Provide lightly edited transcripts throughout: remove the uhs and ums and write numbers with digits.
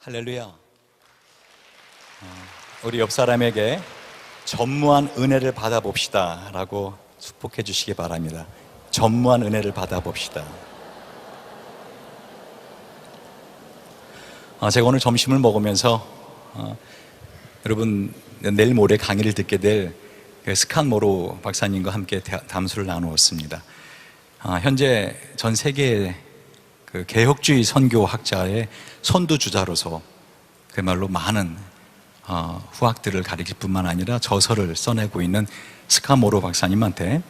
할렐루야. 우리 옆 사람에게 전무한 은혜를 받아봅시다 라고 축복해 주시기 바랍니다. 전무한 은혜를 받아봅시다. 제가 오늘 점심을 먹으면서 여러분 내일 모레 강의를 듣게 될 스칸 모로 박사님과 함께 담수를 나누었습니다. 현재 전 세계의 개혁주의 선교학자의 선두주자로서 그야말로 많은 후학들을 가리킬 뿐만 아니라 저서를 써내고 있는 스칸 모로 박사님한테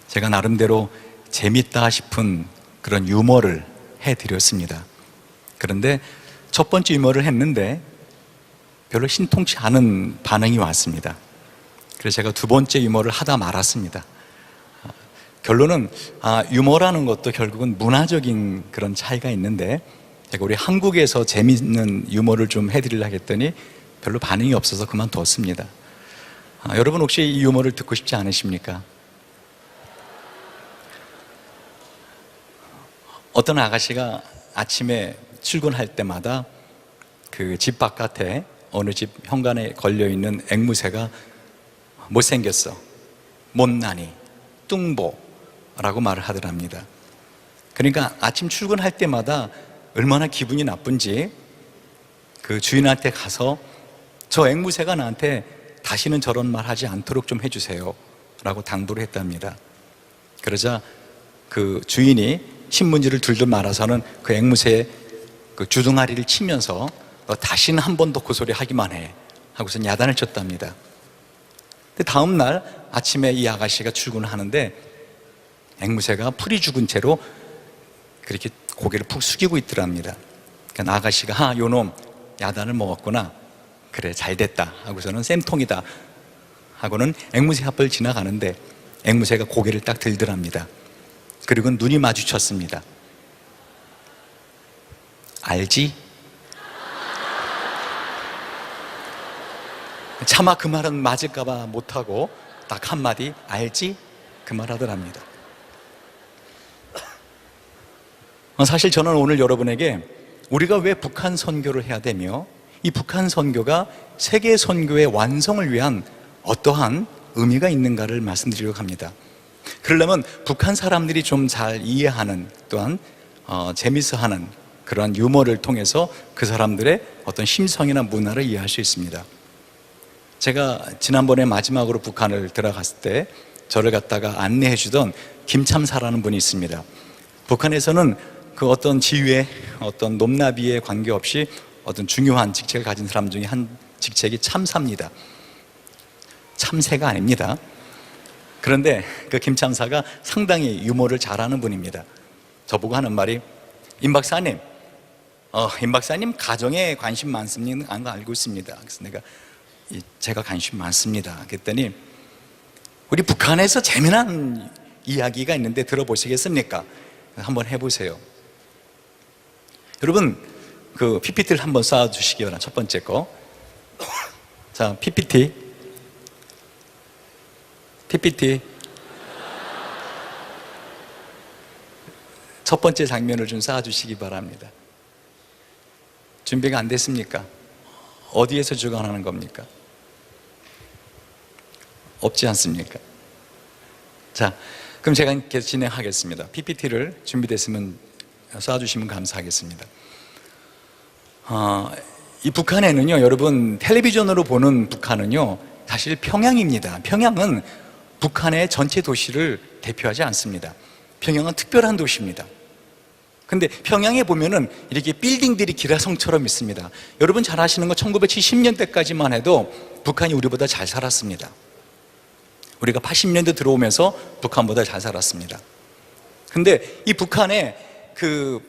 제가 나름대로 재밌다 싶은 그런 유머를 해드렸습니다. 그런데 첫 번째 유머를 했는데 별로 신통치 않은 반응이 왔습니다. 그래서 제가 두 번째 유머를 하다 말았습니다. 결론은 유머라는 것도 결국은 문화적인 그런 차이가 있는데 제가 우리 한국에서 재미있는 유머를 좀 해드리려고 했더니 별로 반응이 없어서 그만두었습니다. 여러분 혹시 이 유머를 듣고 싶지 않으십니까? 어떤 아가씨가 아침에 출근할 때마다 그 집 바깥에 어느 집 현관에 걸려있는 앵무새가 못생겼어, 못나니, 뚱보라고 말을 하더랍니다. 그러니까 아침 출근할 때마다 얼마나 기분이 나쁜지 그 주인한테 가서 저 앵무새가 나한테 다시는 저런 말 하지 않도록 좀 해주세요 라고 당부를 했답니다. 그러자 그 주인이 신문지를 둘둘 말아서는 그 앵무새의 그 주둥아리를 치면서 너 다시는 한 번도 그 소리 하기만 해 하고서 야단을 쳤답니다. 근데 다음 날 아침에 이 아가씨가 출근을 하는데 앵무새가 풀이 죽은 채로 그렇게 고개를 푹 숙이고 있더랍니다. 그러니까 아가씨가 요놈 야단을 먹었구나, 그래 잘됐다 하고서는 쌤통이다 하고는 앵무새 앞을 지나가는데 앵무새가 고개를 딱 들더랍니다. 그리고 눈이 마주쳤습니다. 알지? 차마 그 말은 맞을까봐 못하고 딱 한마디 알지? 그 말 하더랍니다. 사실 저는 오늘 여러분에게 우리가 왜 북한 선교를 해야 되며 이 북한 선교가 세계 선교의 완성을 위한 어떠한 의미가 있는가를 말씀드리려고 합니다. 그러려면 북한 사람들이 좀 잘 이해하는, 또한 재미있어하는 그러한 유머를 통해서 그 사람들의 어떤 심성이나 문화를 이해할 수 있습니다. 제가 지난번에 마지막으로 북한을 들어갔을 때 저를 갖다가 안내해 주던 김참사라는 분이 있습니다. 북한에서는 그 어떤 지위에 어떤 높낮이에 관계없이 어떤 중요한 직책을 가진 사람 중에 한 직책이 참사입니다. 참새가 아닙니다. 그런데 그 김참사가 상당히 유머를 잘하는 분입니다. 저보고 하는 말이 임 박사님, 임 박사님 가정에 관심 많습니다. 안 알고 있습니다. 그래서 내가 제가 관심 많습니다. 그랬더니 우리 북한에서 재미난 이야기가 있는데 들어보시겠습니까? 한번 해보세요. 여러분 그 PPT를 한번 쏴주시기 바랍니다. 첫 번째 거. 자, PPT 첫 번째 장면을 좀 쏴주시기 바랍니다. 준비가 안 됐습니까? 어디에서 주관하는 겁니까? 없지 않습니까? 자, 그럼 제가 계속 진행하겠습니다. PPT를 준비됐으면 쏴주시면 감사하겠습니다. 이 북한에는요, 여러분 텔레비전으로 보는 북한은요 사실 평양입니다. 평양은 북한의 전체 도시를 대표하지 않습니다. 평양은 특별한 도시입니다. 근데 평양에 보면은 이렇게 빌딩들이 기라성처럼 있습니다. 여러분 잘 아시는 거 1970년대까지만 해도 북한이 우리보다 잘 살았습니다. 우리가 80년대 들어오면서 북한보다 잘 살았습니다. 근데 이 북한의 그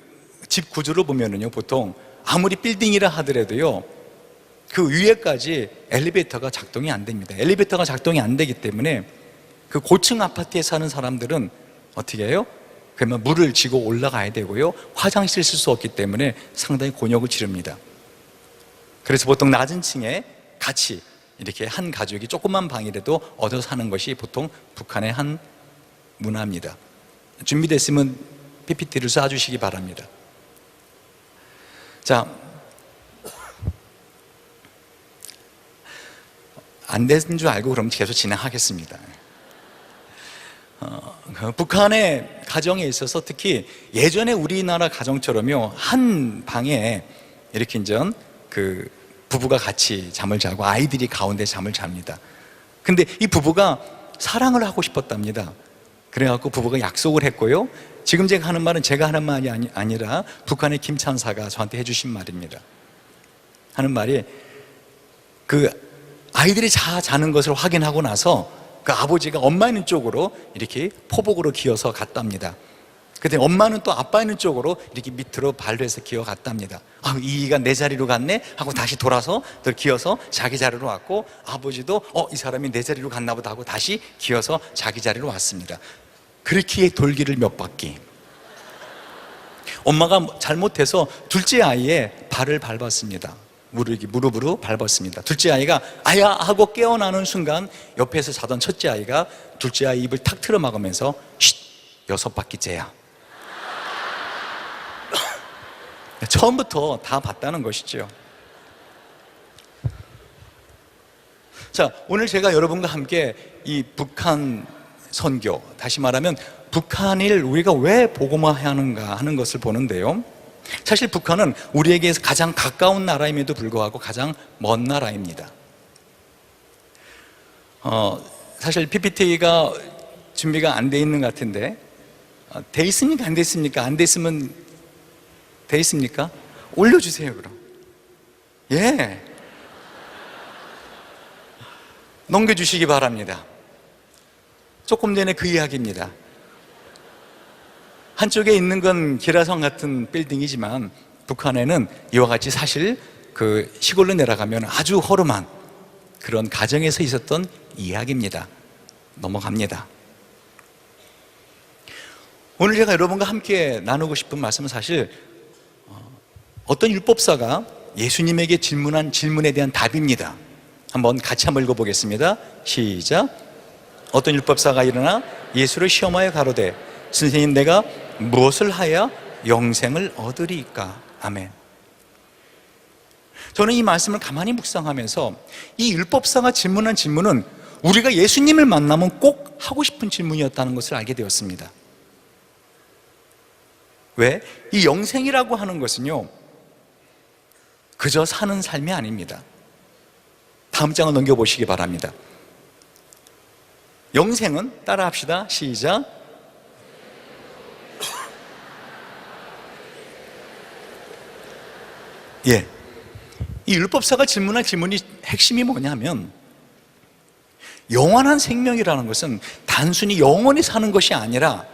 집 구조를 보면은요, 보통 아무리 빌딩이라 하더라도요 그 위에까지 엘리베이터가 작동이 안 됩니다. 엘리베이터가 작동이 안 되기 때문에 그 고층 아파트에 사는 사람들은 어떻게 해요? 그러면 물을 지고 올라가야 되고요, 화장실 쓸 수 없기 때문에 상당히 곤욕을 치릅니다. 그래서 보통 낮은 층에 같이 이렇게 한 가족이 조그만 방이라도 얻어 사는 것이 보통 북한의 한 문화입니다. 준비됐으면 PPT를 쏴주시기 바랍니다. 자, 안 되는 줄 알고 그럼 계속 진행하겠습니다. 북한의 가정에 있어서 특히 예전에 우리나라 가정처럼요, 한 방에 이렇게 이제 그 부부가 같이 잠을 자고 아이들이 가운데 잠을 잡니다. 근데 이 부부가 사랑을 하고 싶었답니다. 그래갖고 부부가 약속을 했고요. 지금 제가 하는 말은 제가 하는 말이 아니라 북한의 김찬사가 저한테 해주신 말입니다. 하는 말이, 그 아이들이 자는 것을 확인하고 나서 그 아버지가 엄마 있는 쪽으로 이렇게 포복으로 기어서 갔답니다. 근데 엄마는 또 아빠 있는 쪽으로 이렇게 밑으로 발로 해서 기어갔답니다. 이가 내 자리로 갔네 하고 다시 돌아서 또 기어서 자기 자리로 왔고, 아버지도 이 사람이 내 자리로 갔나 보다 하고 다시 기어서 자기 자리로 왔습니다. 그렇게 돌기를 몇 바퀴. 엄마가 잘못해서 둘째 아이의 발을 밟았습니다. 무릎으로 밟았습니다. 둘째 아이가 아야 하고 깨어나는 순간 옆에서 자던 첫째 아이가 둘째 아이 입을 탁 틀어막으면서 쉿, 6바퀴째야. 처음부터 다 봤다는 것이죠. 자, 오늘 제가 여러분과 함께 이 북한 선교, 다시 말하면 북한을 우리가 왜 복음화하는가 하는 것을 보는데요. 사실 북한은 우리에게 가장 가까운 나라임에도 불구하고 가장 먼 나라입니다. 사실 PPT가 준비가 안 돼 있는 것 같은데, 돼 있습니까? 안 돼 있습니까? 안 돼 있으면 돼 있습니까? 올려주세요, 그럼. 예. 넘겨주시기 바랍니다. 조금 전에 그 이야기입니다. 한쪽에 있는 건 기라성 같은 빌딩이지만 북한에는 이와 같이 사실 그 시골로 내려가면 아주 허름한 그런 가정에서 있었던 이야기입니다. 넘어갑니다. 오늘 제가 여러분과 함께 나누고 싶은 말씀은 사실 어떤 율법사가 예수님에게 질문한 질문에 대한 답입니다. 같이 한번 읽어보겠습니다. 시작. 어떤 율법사가 일어나 예수를 시험하여 가로되 선생님, 내가 무엇을 하여 영생을 얻으리이까? 아멘. 저는 이 말씀을 가만히 묵상하면서 이 율법사가 질문한 질문은 우리가 예수님을 만나면 꼭 하고 싶은 질문이었다는 것을 알게 되었습니다. 왜? 이 영생이라고 하는 것은요, 그저 사는 삶이 아닙니다. 다음 장을 넘겨보시기 바랍니다. 영생은, 따라 합시다. 시작. 예. 이 율법사가 질문할 질문이 핵심이 뭐냐면, 영원한 생명이라는 것은 단순히 영원히 사는 것이 아니라,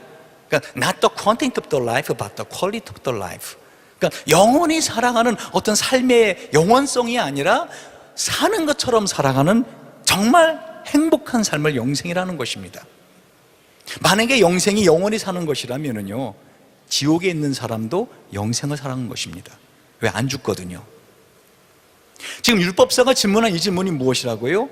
그러니까 not the quantity of the life, but the quality of the life. 그러니까 영원히 살아가는 어떤 삶의 영원성이 아니라 사는 것처럼 살아가는 정말 행복한 삶을 영생이라는 것입니다. 만약에 영생이 영원히 사는 것이라면요, 지옥에 있는 사람도 영생을 살아가는 것입니다. 왜? 안 죽거든요. 지금 율법사가 질문한 이 질문이 무엇이라고요?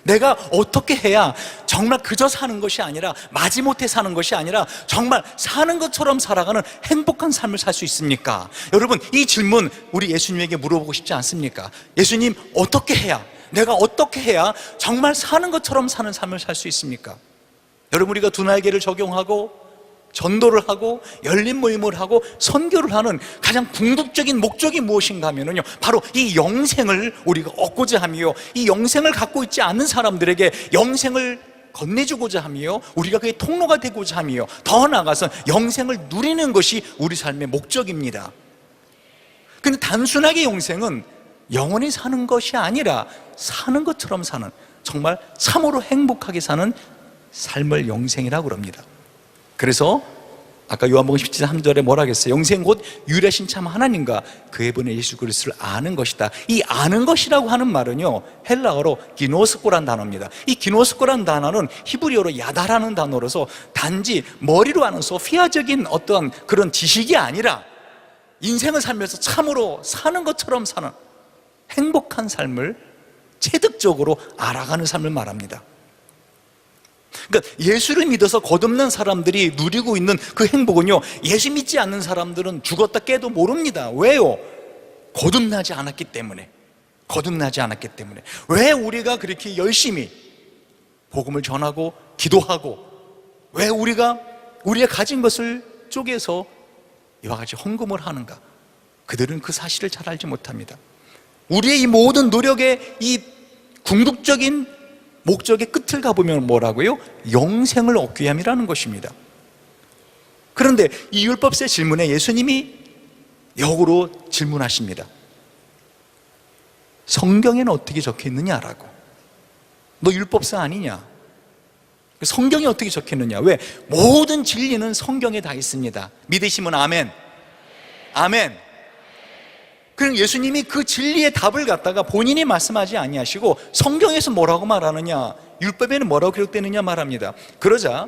내가 어떻게 해야 정말 그저 사는 것이 아니라, 마지못해 사는 것이 아니라 정말 사는 것처럼 살아가는 행복한 삶을 살 수 있습니까? 여러분, 이 질문 우리 예수님에게 물어보고 싶지 않습니까? 예수님, 어떻게 해야, 내가 어떻게 해야 정말 사는 것처럼 사는 삶을 살 수 있습니까? 여러분, 우리가 두 날개를 적용하고 전도를 하고 열린 모임을 하고 선교를 하는 가장 궁극적인 목적이 무엇인가 하면요, 바로 이 영생을 우리가 얻고자 하며, 이 영생을 갖고 있지 않는 사람들에게 영생을 건네주고자 하며, 우리가 그의 통로가 되고자 하며, 더 나아가서 영생을 누리는 것이 우리 삶의 목적입니다. 근데 단순하게 영생은 영원히 사는 것이 아니라 사는 것처럼 사는, 정말 참으로 행복하게 사는 삶을 영생이라고 합니다. 그래서 아까 요한복음 17장 3절에 뭐라 했어요? 영생 곧 유일하신 참 하나님과 그의 분의 예수 그리스도를 아는 것이다. 이 아는 것이라고 하는 말은요, 헬라어로 기노스코란 단어입니다. 이 기노스코란 단어는 히브리어로 야다라는 단어로서 단지 머리로 아는 소피아적인 어떤 그런 지식이 아니라 인생을 살면서 참으로 사는 것처럼 사는 행복한 삶을 체득적으로 알아가는 삶을 말합니다. 그러니까 예수를 믿어서 거듭난 사람들이 누리고 있는 그 행복은요, 예수 믿지 않는 사람들은 죽었다 깨도 모릅니다. 왜요? 거듭나지 않았기 때문에. 거듭나지 않았기 때문에. 왜 우리가 그렇게 열심히 복음을 전하고 기도하고, 왜 우리가 우리의 가진 것을 쪼개서 이와 같이 헌금을 하는가? 그들은 그 사실을 잘 알지 못합니다. 우리의 이 모든 노력의 이 궁극적인 목적의 끝을 가보면 뭐라고요? 영생을 얻기 위함이라는 것입니다. 그런데 이 율법서의 질문에 예수님이 역으로 질문하십니다. 성경에는 어떻게 적혀 있느냐라고. 너 율법서 아니냐? 성경에 어떻게 적혀 있느냐? 왜? 모든 진리는 성경에 다 있습니다. 믿으시면 아멘. 아멘. 그럼 예수님이 그 진리의 답을 갖다가 본인이 말씀하지 아니하시고 성경에서 뭐라고 말하느냐, 율법에는 뭐라고 기록되느냐 말합니다. 그러자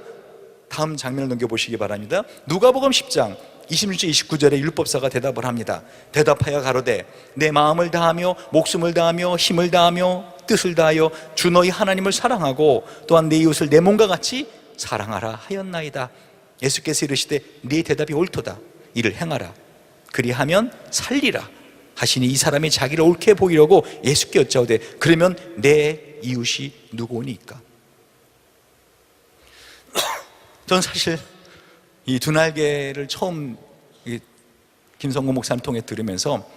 다음 장면을 넘겨보시기 바랍니다. 누가복음 10장 26절 29절에 율법사가 대답을 합니다. 대답하여 가로되 내 마음을 다하며 목숨을 다하며 힘을 다하며 뜻을 다하여 주 너희 하나님을 사랑하고 또한 내 이웃을 내 몸과 같이 사랑하라 하였나이다. 예수께서 이르시되 네 대답이 옳도다. 이를 행하라. 그리하면 살리라 하시니 이 사람이 자기를 옳게 보이려고 예수께 여짜오되 그러면 내 이웃이 누구니까? 전 사실 이 두 날개를 처음 김성곤 목사님 통해 들으면서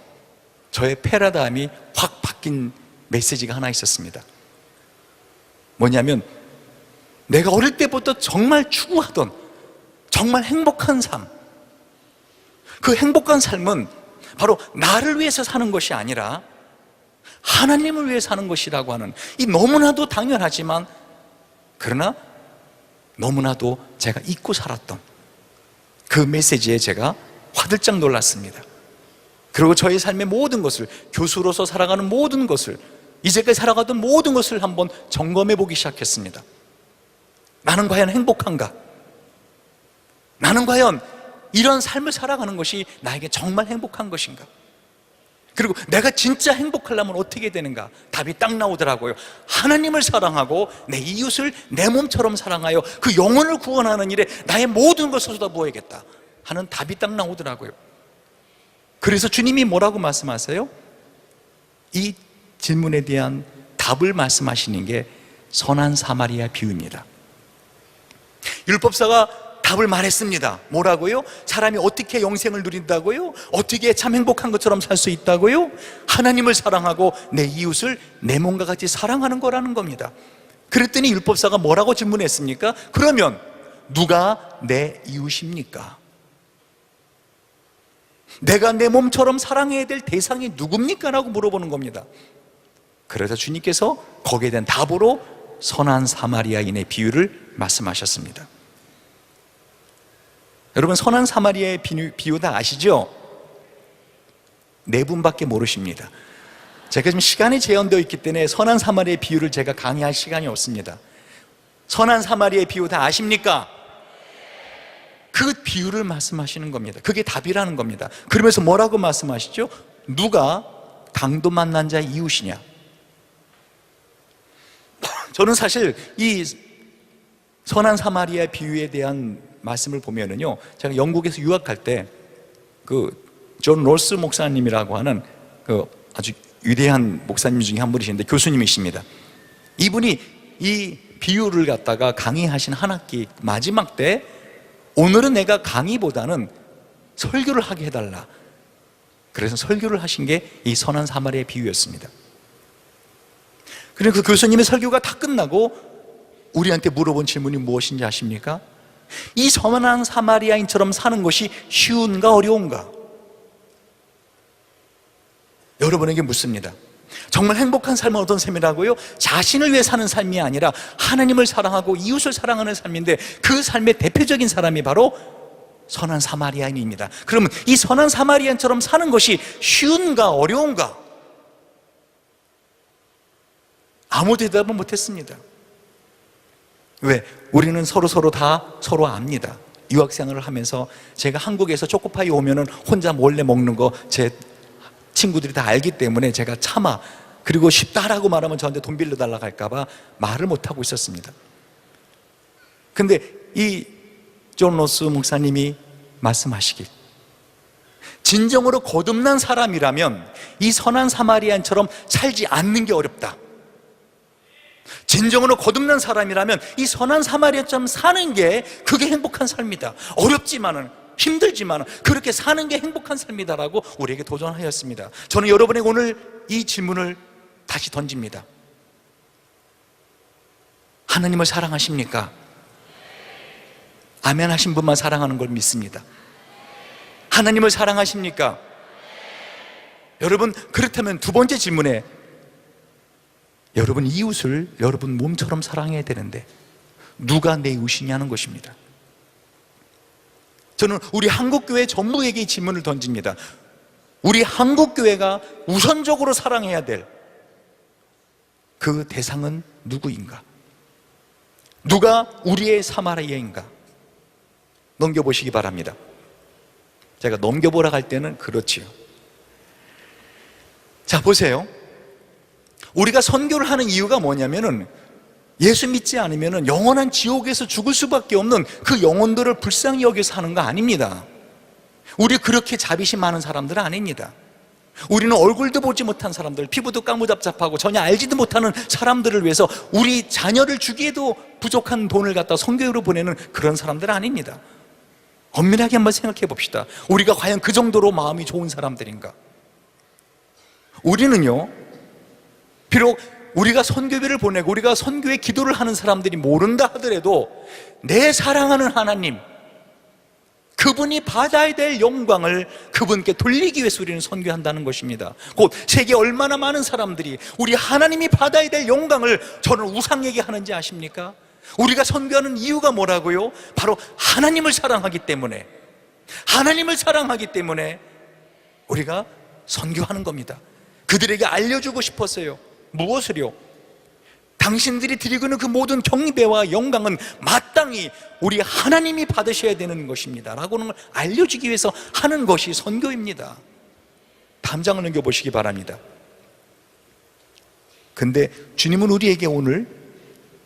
저의 패러다임이 확 바뀐 메시지가 하나 있었습니다. 뭐냐면 내가 어릴 때부터 정말 추구하던 정말 행복한 삶, 그 행복한 삶은 바로 나를 위해서 사는 것이 아니라 하나님을 위해 사는 것이라고 하는, 이 너무나도 당연하지만 그러나 너무나도 제가 잊고 살았던 그 메시지에 제가 화들짝 놀랐습니다. 그리고 저의 삶의 모든 것을, 교수로서 살아가는 모든 것을, 이제까지 살아가던 모든 것을 한번 점검해 보기 시작했습니다. 나는 과연 행복한가? 나는 과연 이런 삶을 살아가는 것이 나에게 정말 행복한 것인가? 그리고 내가 진짜 행복하려면 어떻게 되는가? 답이 딱 나오더라고요. 하나님을 사랑하고 내 이웃을 내 몸처럼 사랑하여 그 영혼을 구원하는 일에 나의 모든 것을 쏟아부어야겠다 하는 답이 딱 나오더라고요. 그래서 주님이 뭐라고 말씀하세요? 이 질문에 대한 답을 말씀하시는 게 선한 사마리아 비유입니다. 율법사가 답을 말했습니다. 뭐라고요? 사람이 어떻게 영생을 누린다고요? 어떻게 참 행복한 것처럼 살 수 있다고요? 하나님을 사랑하고 내 이웃을 내 몸과 같이 사랑하는 거라는 겁니다. 그랬더니 율법사가 뭐라고 질문했습니까? 그러면 누가 내 이웃입니까? 내가 내 몸처럼 사랑해야 될 대상이 누굽니까? 라고 물어보는 겁니다. 그래서 주님께서 거기에 대한 답으로 선한 사마리아인의 비유를 말씀하셨습니다. 여러분, 선한 사마리아의 비유 다 아시죠? 네 분밖에 모르십니다. 제가 지금 시간이 제한되어 있기 때문에 선한 사마리아의 비유를 제가 강의할 시간이 없습니다. 선한 사마리아의 비유 다 아십니까? 그 비유를 말씀하시는 겁니다. 그게 답이라는 겁니다. 그러면서 뭐라고 말씀하시죠? 누가 강도 만난 자의 이웃이냐? 저는 사실 이 선한 사마리아 비유에 대한 말씀을 보면은요, 제가 영국에서 유학할 때 그 존 롤스 목사님이라고 하는 그 아주 위대한 목사님 중에 한 분이신데 교수님이십니다. 이분이 이 비유를 갖다가 강의하신 한 학기 마지막 때 오늘은 내가 강의보다는 설교를 하게 해달라, 그래서 설교를 하신 게 이 선한 사마리아의 비유였습니다. 그리고 그 교수님의 설교가 다 끝나고 우리한테 물어본 질문이 무엇인지 아십니까? 이 선한 사마리아인처럼 사는 것이 쉬운가 어려운가? 여러분에게 묻습니다. 정말 행복한 삶은 어떤 삶이라고요? 자신을 위해 사는 삶이 아니라 하나님을 사랑하고 이웃을 사랑하는 삶인데, 그 삶의 대표적인 사람이 바로 선한 사마리아인입니다. 그러면 이 선한 사마리아인처럼 사는 것이 쉬운가 어려운가? 아무 대답은 못했습니다. 왜? 우리는 서로 다 서로 압니다. 유학생활을 하면서 제가 한국에서 초코파이 오면은 혼자 몰래 먹는 거 제 친구들이 다 알기 때문에 제가 참아, 그리고 쉽다라고 말하면 저한테 돈 빌려달라고 할까봐 말을 못하고 있었습니다. 근데 이 존 로스 목사님이 말씀하시길, 진정으로 거듭난 사람이라면 이 선한 사마리아인처럼 살지 않는 게 어렵다. 진정으로 거듭난 사람이라면 이 선한 사마리아처럼 사는 게 그게 행복한 삶이다. 어렵지만은, 힘들지만은 그렇게 사는 게 행복한 삶이다라고 우리에게 도전하였습니다. 저는 여러분에게 오늘 이 질문을 다시 던집니다. 하나님을 사랑하십니까? 아멘 하신 분만 사랑하는 걸 믿습니다. 하나님을 사랑하십니까? 여러분, 그렇다면 두 번째 질문에 여러분 이웃을 여러분 몸처럼 사랑해야 되는데 누가 내 이웃이냐는 것입니다. 저는 우리 한국교회 전부에게 이 질문을 던집니다. 우리 한국교회가 우선적으로 사랑해야 될 그 대상은 누구인가? 누가 우리의 사마리아인가? 넘겨보시기 바랍니다. 제가 넘겨보라 할 때는 그렇지요. 자, 보세요. 우리가 선교를 하는 이유가 뭐냐면은 예수 믿지 않으면은 영원한 지옥에서 죽을 수밖에 없는 그 영혼들을 불쌍히 여겨서 하는 거 아닙니다. 우리 그렇게 자비심 많은 사람들은 아닙니다. 우리는 얼굴도 보지 못한 사람들, 피부도 까무잡잡하고 전혀 알지도 못하는 사람들을 위해서 우리 자녀를 주기에도 부족한 돈을 갖다 선교로 보내는 그런 사람들은 아닙니다. 엄밀하게 한번 생각해 봅시다. 우리가 과연 그 정도로 마음이 좋은 사람들인가? 우리는요, 비록 우리가 선교비를 보내고 우리가 선교에 기도를 하는 사람들이 모른다 하더라도 내 사랑하는 하나님, 그분이 받아야 될 영광을 그분께 돌리기 위해서 우리는 선교한다는 것입니다. 곧 세계 얼마나 많은 사람들이 우리 하나님이 받아야 될 영광을 저는 우상에게 하는지 아십니까? 우리가 선교하는 이유가 뭐라고요? 바로 하나님을 사랑하기 때문에, 하나님을 사랑하기 때문에 우리가 선교하는 겁니다. 그들에게 알려주고 싶었어요. 무엇을요? 당신들이 드리고 있는 그 모든 경배와 영광은 마땅히 우리 하나님이 받으셔야 되는 것입니다 라고는 걸 알려주기 위해서 하는 것이 선교입니다. 다음 장을 넘겨보시기 바랍니다. 근데 주님은 우리에게 오늘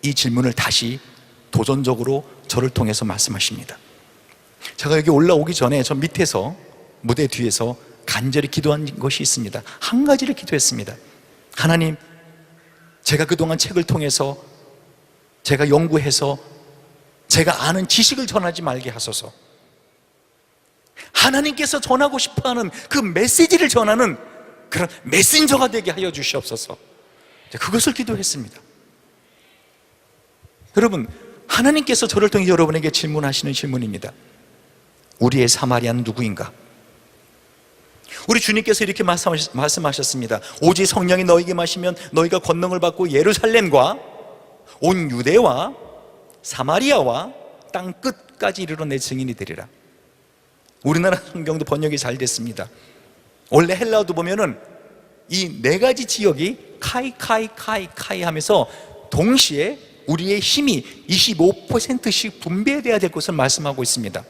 이 질문을 다시 도전적으로 저를 통해서 말씀하십니다. 제가 여기 올라오기 전에 저 밑에서, 무대 뒤에서 간절히 기도한 것이 있습니다. 한 가지를 기도했습니다. 하나님, 제가 그동안 책을 통해서, 제가 연구해서 제가 아는 지식을 전하지 말게 하소서. 하나님께서 전하고 싶어하는 그 메시지를 전하는 그런 메신저가 되게 하여 주시옵소서. 그것을 기도했습니다. 여러분, 하나님께서 저를 통해 여러분에게 질문하시는 질문입니다. 우리의 사마리아는 누구인가? 우리 주님께서 이렇게 말씀하셨습니다. 오직 성령이 너에게 마시면 너희가 권능을 받고 예루살렘과 온 유대와 사마리아와 땅 끝까지 이르러 내 증인이 되리라. 우리나라 성경도 번역이 잘 됐습니다. 원래 헬라어도 보면은 이 네 가지 지역이 카이 하면서 동시에 우리의 힘이 25%씩 분배돼야 될 것을 말씀하고 있습니다.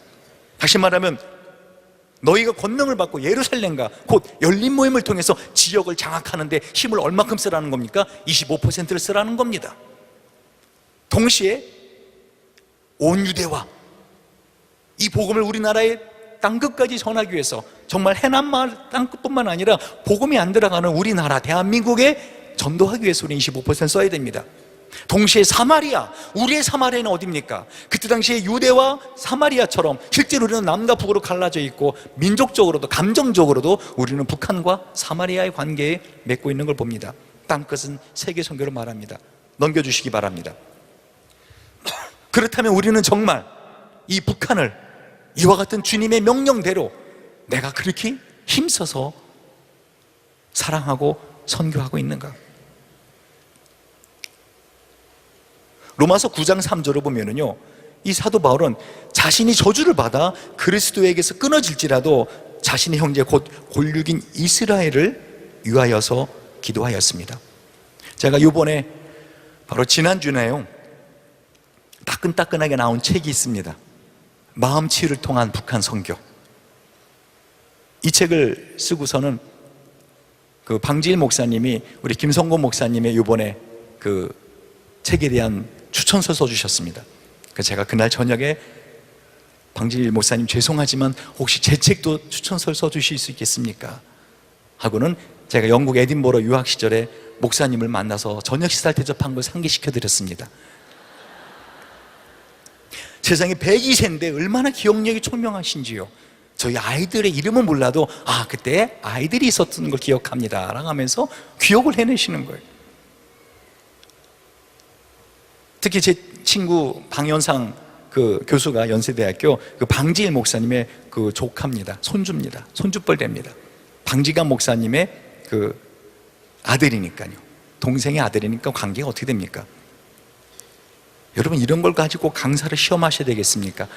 다시 말하면 너희가 권능을 받고 예루살렘과 곧 열린 모임을 통해서 지역을 장악하는데 힘을 얼마큼 쓰라는 겁니까? 25%를 쓰라는 겁니다. 동시에 온 유대와 이 복음을 우리나라의 땅끝까지 전하기 위해서 정말 해남마을 땅끝뿐만 아니라 복음이 안 들어가는 우리나라 대한민국에 전도하기 위해서 우리 25% 써야 됩니다. 동시에 사마리아, 우리의 사마리아는 어디입니까? 그때 당시에 유대와 사마리아처럼 실제로 우리는 남과 북으로 갈라져 있고 민족적으로도 감정적으로도 우리는 북한과 사마리아의 관계에 맺고 있는 걸 봅니다. 땅끝은 세계 선교로 말합니다. 넘겨주시기 바랍니다. 그렇다면 우리는 정말 이 북한을 이와 같은 주님의 명령대로 내가 그렇게 힘써서 사랑하고 선교하고 있는가? 로마서 9장 3절을 보면은요, 이 사도 바울은 자신이 저주를 받아 그리스도에게서 끊어질지라도 자신의 형제 곧 골육인 이스라엘을 위하여서 기도하였습니다. 제가 이번에 바로 지난주에요, 따끈따끈하게 나온 책이 있습니다. 마음 치유를 통한 북한 선교. 이 책을 쓰고서는 그 방지일 목사님이 우리 김성곤 목사님의 이번에 그 책에 대한 추천서 써주셨습니다. 그래서 제가 그날 저녁에 방진일 목사님 죄송하지만 혹시 제 책도 추천서를 써주실 수 있겠습니까? 하고는 제가 영국 에딘버러 유학 시절에 목사님을 만나서 저녁 식사를 대접한 걸 상기시켜 드렸습니다. 세상에 102세인데 얼마나 기억력이 총명하신지요. 저희 아이들의 이름은 몰라도 그때 아이들이 있었던 걸 기억합니다 라고 하면서 기억을 해내시는 거예요. 특히 제 친구 방현상 그 교수가 연세대학교 그 방지일 목사님의 그 조카입니다. 손주입니다. 손주뻘됩니다. 방지관 목사님의 그 아들이니까요. 동생의 아들이니까 관계가 어떻게 됩니까? 여러분, 이런 걸 가지고 강사를 시험하셔야 되겠습니까?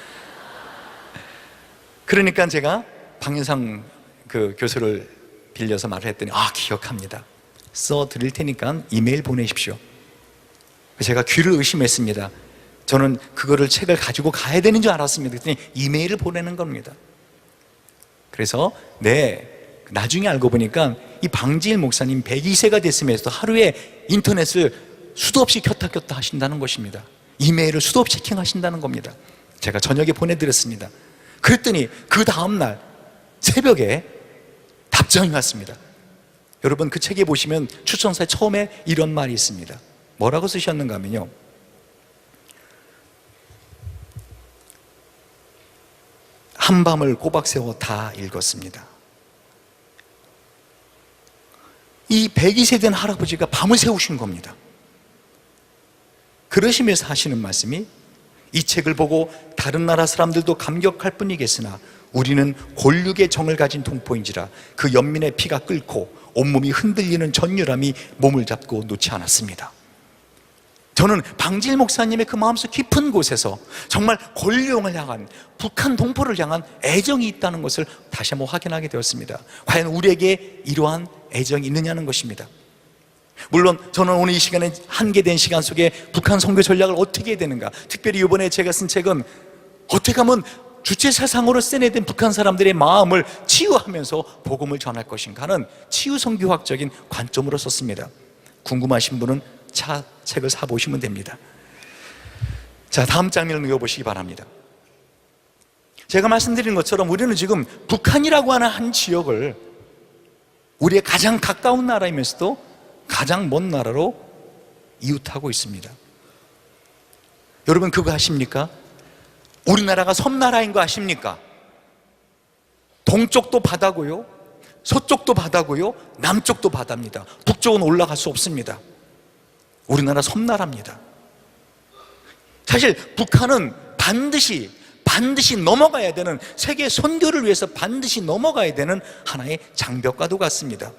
그러니까 제가 방현상 그 교수를 빌려서 말을 했더니 기억합니다. 써 드릴 테니까 이메일 보내십시오. 제가 귀를 의심했습니다. 저는 그거를 책을 가지고 가야 되는 줄 알았습니다. 그랬더니 이메일을 보내는 겁니다. 그래서 나중에 알고 보니까 이 방지일 목사님 102세가 됐음에도 하루에 인터넷을 수도 없이 켰다 켰다 하신다는 것입니다. 이메일을 수도 없이 체킹하신다는 겁니다. 제가 저녁에 보내드렸습니다. 그랬더니 그 다음날 새벽에 답장이 왔습니다. 여러분, 그 책에 보시면 추천서에 처음에 이런 말이 있습니다. 뭐라고 쓰셨는가 하면요, 한밤을 꼬박 세워 다 읽었습니다. 이 102세 된 할아버지가 밤을 새우신 겁니다. 그러시면서 하시는 말씀이, 이 책을 보고 다른 나라 사람들도 감격할 뿐이겠으나 우리는 골육의 정을 가진 동포인지라 그 연민의 피가 끓고 온몸이 흔들리는 전율함이 몸을 잡고 놓지 않았습니다. 저는 방지일 목사님의 그 마음속 깊은 곳에서 정말 권룡을 향한, 북한 동포를 향한 애정이 있다는 것을 다시 한번 확인하게 되었습니다. 과연 우리에게 이러한 애정이 있느냐는 것입니다. 물론 저는 오늘 이 시간에 한계된 시간 속에 북한 선교 전략을 어떻게 해야 되는가, 특별히 이번에 제가 쓴 책은 어떻게 하면 주체사상으로 세뇌된 북한 사람들의 마음을 치유하면서 복음을 전할 것인가 하는 치유 선교학적인 관점으로 썼습니다. 궁금하신 분은 책을 사보시면 됩니다. 자, 다음 장면을 읽어보시기 바랍니다. 제가 말씀드린 것처럼 우리는 지금 북한이라고 하는 한 지역을 우리의 가장 가까운 나라이면서도 가장 먼 나라로 이웃하고 있습니다. 여러분, 그거 아십니까? 우리나라가 섬나라인 거 아십니까? 동쪽도 바다고요, 서쪽도 바다고요, 남쪽도 바다입니다. 북쪽은 올라갈 수 없습니다. 우리나라 섬나라입니다. 사실 북한은 반드시 넘어가야 되는, 세계 선교를 위해서 반드시 넘어가야 되는 하나의 장벽과도 같습니다.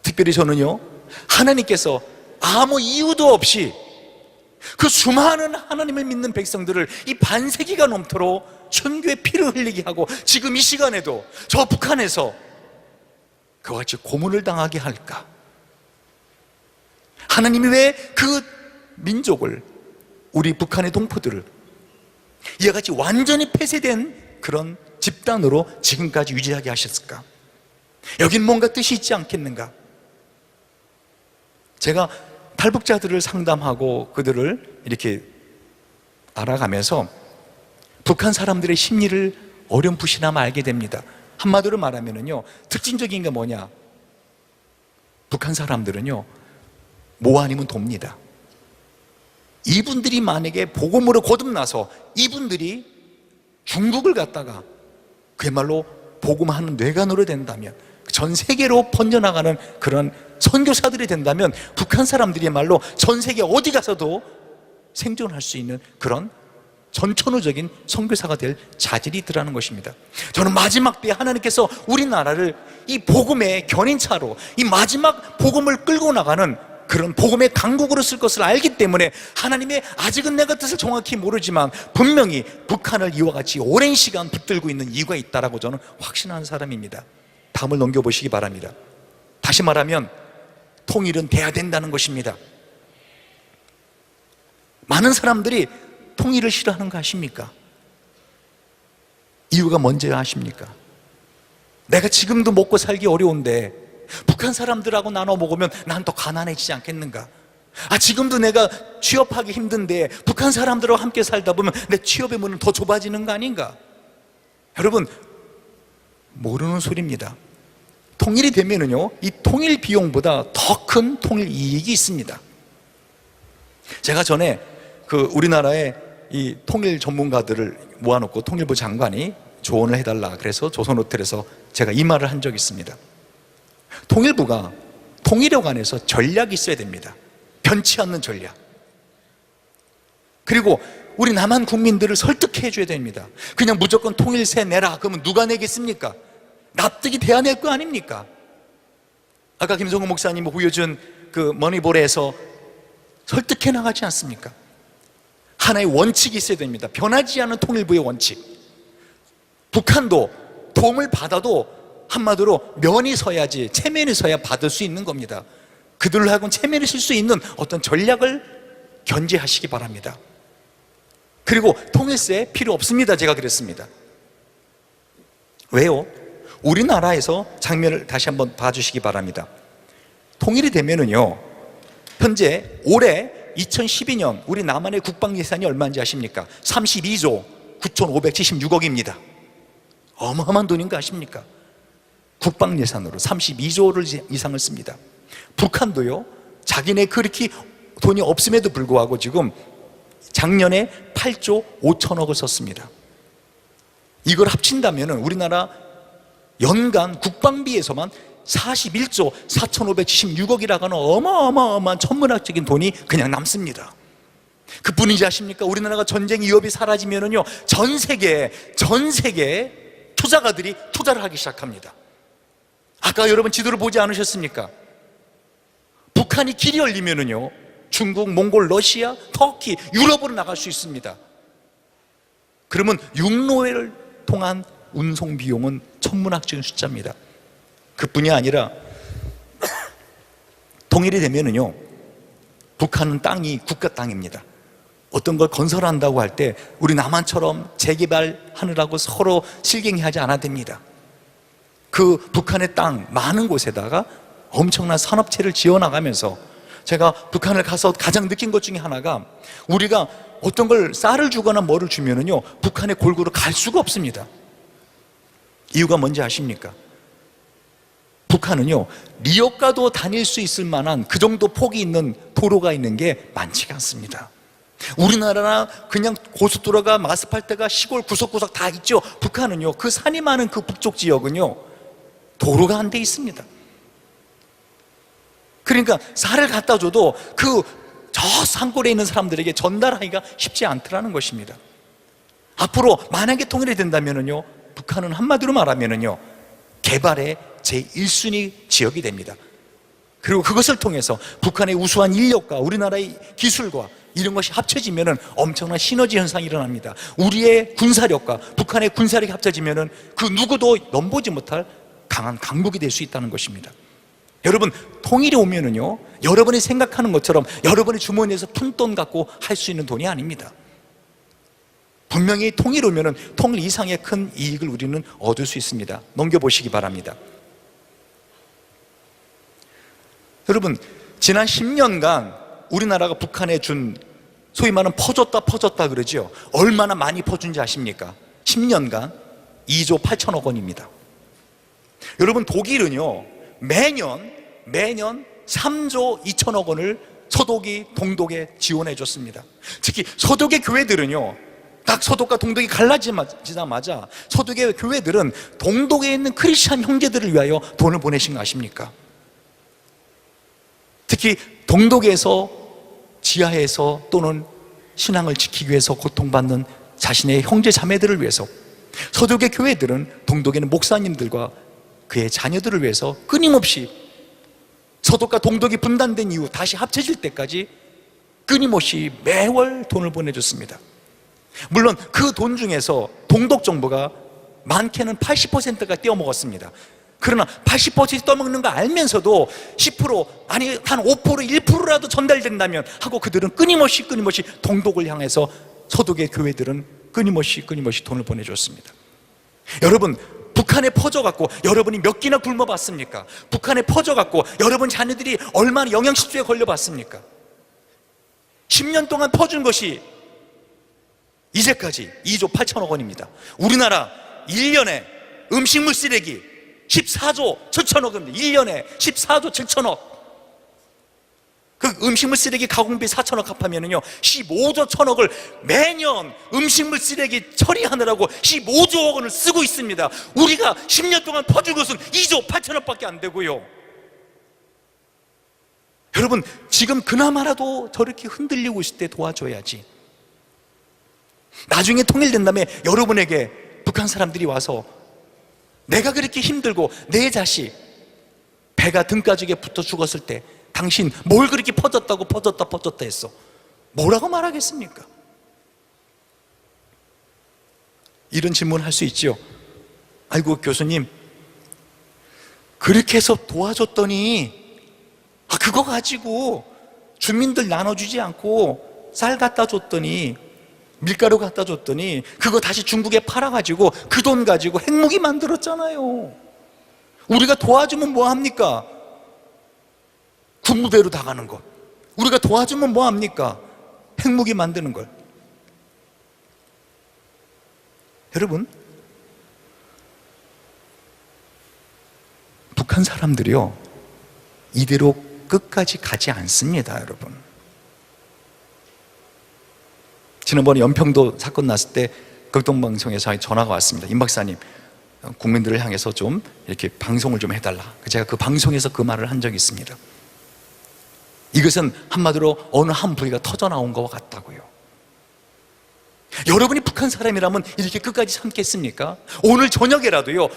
특별히 저는요, 하나님께서 아무 이유도 없이 그 수많은 하나님을 믿는 백성들을 이 반세기가 넘도록 선교의 피를 흘리게 하고 지금 이 시간에도 저 북한에서 그와 같이 고문을 당하게 할까? 하나님이 왜 그 민족을, 우리 북한의 동포들을 이와 같이 완전히 폐쇄된 그런 집단으로 지금까지 유지하게 하셨을까? 여긴 뭔가 뜻이 있지 않겠는가? 제가 탈북자들을 상담하고 그들을 이렇게 알아가면서 북한 사람들의 심리를 어렴풋이나마 알게 됩니다. 한마디로 말하면요, 특징적인 게 뭐냐? 북한 사람들은요, 뭐 아니면 돕니다. 이분들이 만약에 복음으로 거듭나서 이분들이 중국을 갔다가 그야말로 복음하는 뇌관으로 된다면, 전 세계로 번져나가는 그런 선교사들이 된다면 북한 사람들이야말로 전 세계 어디 가서도 생존할 수 있는 그런 전천후적인 선교사가 될 자질이 있더라는 것입니다. 저는 마지막 때에 하나님께서 우리나라를 이 복음의 견인차로, 이 마지막 복음을 끌고 나가는 그런 복음의 강국으로 쓸 것을 알기 때문에 하나님의, 아직은 내가 뜻을 정확히 모르지만 분명히 북한을 이와 같이 오랜 시간 붙들고 있는 이유가 있다라고 저는 확신하는 사람입니다. 다음을 넘겨보시기 바랍니다. 다시 말하면 통일은 돼야 된다는 것입니다. 많은 사람들이 통일을 싫어하는 거 아십니까? 이유가 뭔지 아십니까? 내가 지금도 먹고 살기 어려운데 북한 사람들하고 나눠 먹으면 난 더 가난해지지 않겠는가? 지금도 내가 취업하기 힘든데 북한 사람들하고 함께 살다 보면 내 취업의 문은 더 좁아지는 거 아닌가? 여러분, 모르는 소리입니다. 통일이 되면은요, 이 통일 비용보다 더 큰 통일 이익이 있습니다. 제가 전에 우리나라의 이 통일 전문가들을 모아놓고 통일부 장관이 조언을 해달라 그래서 조선호텔에서 제가 이 말을 한 적이 있습니다. 통일부가 통일에 관해서 전략이 있어야 됩니다. 변치 않는 전략. 그리고 우리 남한 국민들을 설득해 줘야 됩니다. 그냥 무조건 통일세 내라 그러면 누가 내겠습니까? 납득이 돼야 낼 거 아닙니까? 아까 김성호 목사님 보여준 그 머니볼에서 설득해 나가지 않습니까? 하나의 원칙이 있어야 됩니다. 변하지 않은 통일부의 원칙. 북한도 도움을 받아도 한마디로 면이 서야지, 체면이 서야 받을 수 있는 겁니다. 그들로 하여금 체면이 쓸 수 있는 어떤 전략을 견제하시기 바랍니다. 그리고 통일세 필요 없습니다. 제가 그랬습니다. 왜요? 우리나라에서 장면을 다시 한번 봐주시기 바랍니다. 통일이 되면은요, 현재 올해 2012년 우리 남한의 국방 예산이 얼마인지 아십니까? 32조 9,576억입니다. 어마어마한 돈인 거 아십니까? 국방 예산으로 32조를 이상을 씁니다. 북한도요, 자기네 그렇게 돈이 없음에도 불구하고 지금 작년에 8조 5천억을 썼습니다. 이걸 합친다면 우리나라 연간 국방비에서만 41조 4,576억이라고 하는 어마어마한 천문학적인 돈이 그냥 남습니다. 그뿐이지 아십니까? 우리나라가 전쟁 위협이 사라지면은요, 전 세계 투자가들이 투자를 하기 시작합니다. 아까 여러분 지도를 보지 않으셨습니까? 북한이 길이 열리면은요, 중국, 몽골, 러시아, 터키, 유럽으로 나갈 수 있습니다. 그러면 육로를 통한 운송 비용은 천문학적인 숫자입니다. 그뿐이 아니라 통일이 되면은요, 북한은 땅이 국가 땅입니다. 어떤 걸 건설한다고 할 때 우리 남한처럼 재개발하느라고 서로 실갱이하지 않아도 됩니다. 그 북한의 땅 많은 곳에다가 엄청난 산업체를 지어나가면서, 제가 북한을 가서 가장 느낀 것 중에 하나가, 우리가 어떤 걸 쌀을 주거나 뭐를 주면은요, 북한의 골고루 갈 수가 없습니다. 이유가 뭔지 아십니까? 북한은요, 리어카도 다닐 수 있을 만한 그 정도 폭이 있는 도로가 있는 게 많지가 않습니다. 우리나라나 그냥 고속도로가, 아스팔트가 시골 구석구석 다 있죠. 북한은요, 그 산이 많은 그 북쪽 지역은요, 도로가 안 돼 있습니다. 그러니까 쌀을 갖다 줘도 저 산골에 있는 사람들에게 전달하기가 쉽지 않더라는 것입니다. 앞으로 만약에 통일이 된다면은요, 북한은 한마디로 말하면은요, 개발의 제1순위 지역이 됩니다. 그리고 그것을 통해서 북한의 우수한 인력과 우리나라의 기술과 이런 것이 합쳐지면은 엄청난 시너지 현상이 일어납니다. 우리의 군사력과 북한의 군사력이 합쳐지면은 그 누구도 넘보지 못할 강한 강국이 될 수 있다는 것입니다. 여러분, 통일이 오면은요, 여러분이 생각하는 것처럼 여러분의 주머니에서 푼돈 갖고 할 수 있는 돈이 아닙니다. 분명히 통일 오면은 통일 이상의 큰 이익을 우리는 얻을 수 있습니다. 넘겨보시기 바랍니다. 여러분, 지난 10년간 우리나라가 북한에 준, 소위 말하는 퍼줬다 그러죠. 얼마나 많이 퍼준지 아십니까? 10년간 2조 8천억 원입니다. 여러분, 독일은요, 매년 3조 2천억 원을 서독이 동독에 지원해 줬습니다. 특히 서독의 교회들은요, 딱 서독과 동독이 갈라지자마자 서독의 교회들은 동독에 있는 크리스찬 형제들을 위하여 돈을 보내신 거 아십니까? 특히 동독에서, 지하에서 또는 신앙을 지키기 위해서 고통받는 자신의 형제 자매들을 위해서, 서독의 교회들은 동독에는 목사님들과 그의 자녀들을 위해서 끊임없이, 서독과 동독이 분단된 이후 다시 합쳐질 때까지 끊임없이 매월 돈을 보내줬습니다. 물론 그 돈 중에서 동독 정부가 많게는 80%가 떼어먹었습니다. 그러나 80% 떠먹는 거 알면서도 10%, 아니 한 5%, 1%라도 전달된다면 하고 그들은 끊임없이 동독을 향해서 서독의 교회들은 끊임없이 돈을 보내줬습니다. 여러분, 북한에 퍼져갖고 여러분이 몇 끼나 굶어봤습니까? 북한에 퍼져갖고 여러분 자녀들이 얼마나 영양실조에 걸려봤습니까? 10년 동안 퍼준 것이 이제까지 2조 8천억 원입니다. 우리나라 1년에 음식물 쓰레기 14조 7천억입니다. 1년에 14조 7천억. 그 음식물 쓰레기 가공비 4천억 합하면은요 15조 1천억을 매년 음식물 쓰레기 처리하느라고 15조 원을 쓰고 있습니다. 우리가 10년 동안 퍼준 것은 2조 8천억밖에 안 되고요. 여러분, 지금 그나마라도 저렇게 흔들리고 있을 때 도와줘야지. 나중에 통일된 다음에 여러분에게 북한 사람들이 와서 내가 그렇게 힘들고 내 자식 배가 등가죽에 붙어 죽었을 때 당신 뭘 그렇게 퍼졌다 했어? 뭐라고 말하겠습니까? 이런 질문을 할 수 있죠. 아이고 교수님, 그렇게 해서 도와줬더니 그거 가지고 주민들 나눠주지 않고 쌀 갖다 줬더니, 밀가루 갖다 줬더니 그거 다시 중국에 팔아가지고 그 돈 가지고 핵무기 만들었잖아요. 우리가 도와주면 뭐합니까? 군부대로 나가는 것. 우리가 도와주면 뭐합니까? 핵무기 만드는 걸. 여러분, 북한 사람들이요 이대로 끝까지 가지 않습니다. 여러분, 지난번에 연평도 사건 났을 때 극동방송에서 전화가 왔습니다. 임 박사님, 국민들을 향해서 좀 이렇게 방송을 좀 해달라. 제가 그 방송에서 그 말을 한 적이 있습니다. 이것은 한마디로 어느 한 부위가 터져 나온 것과 같다고요. 여러분이 북한 사람이라면 이렇게 끝까지 참겠습니까? 오늘 저녁에라도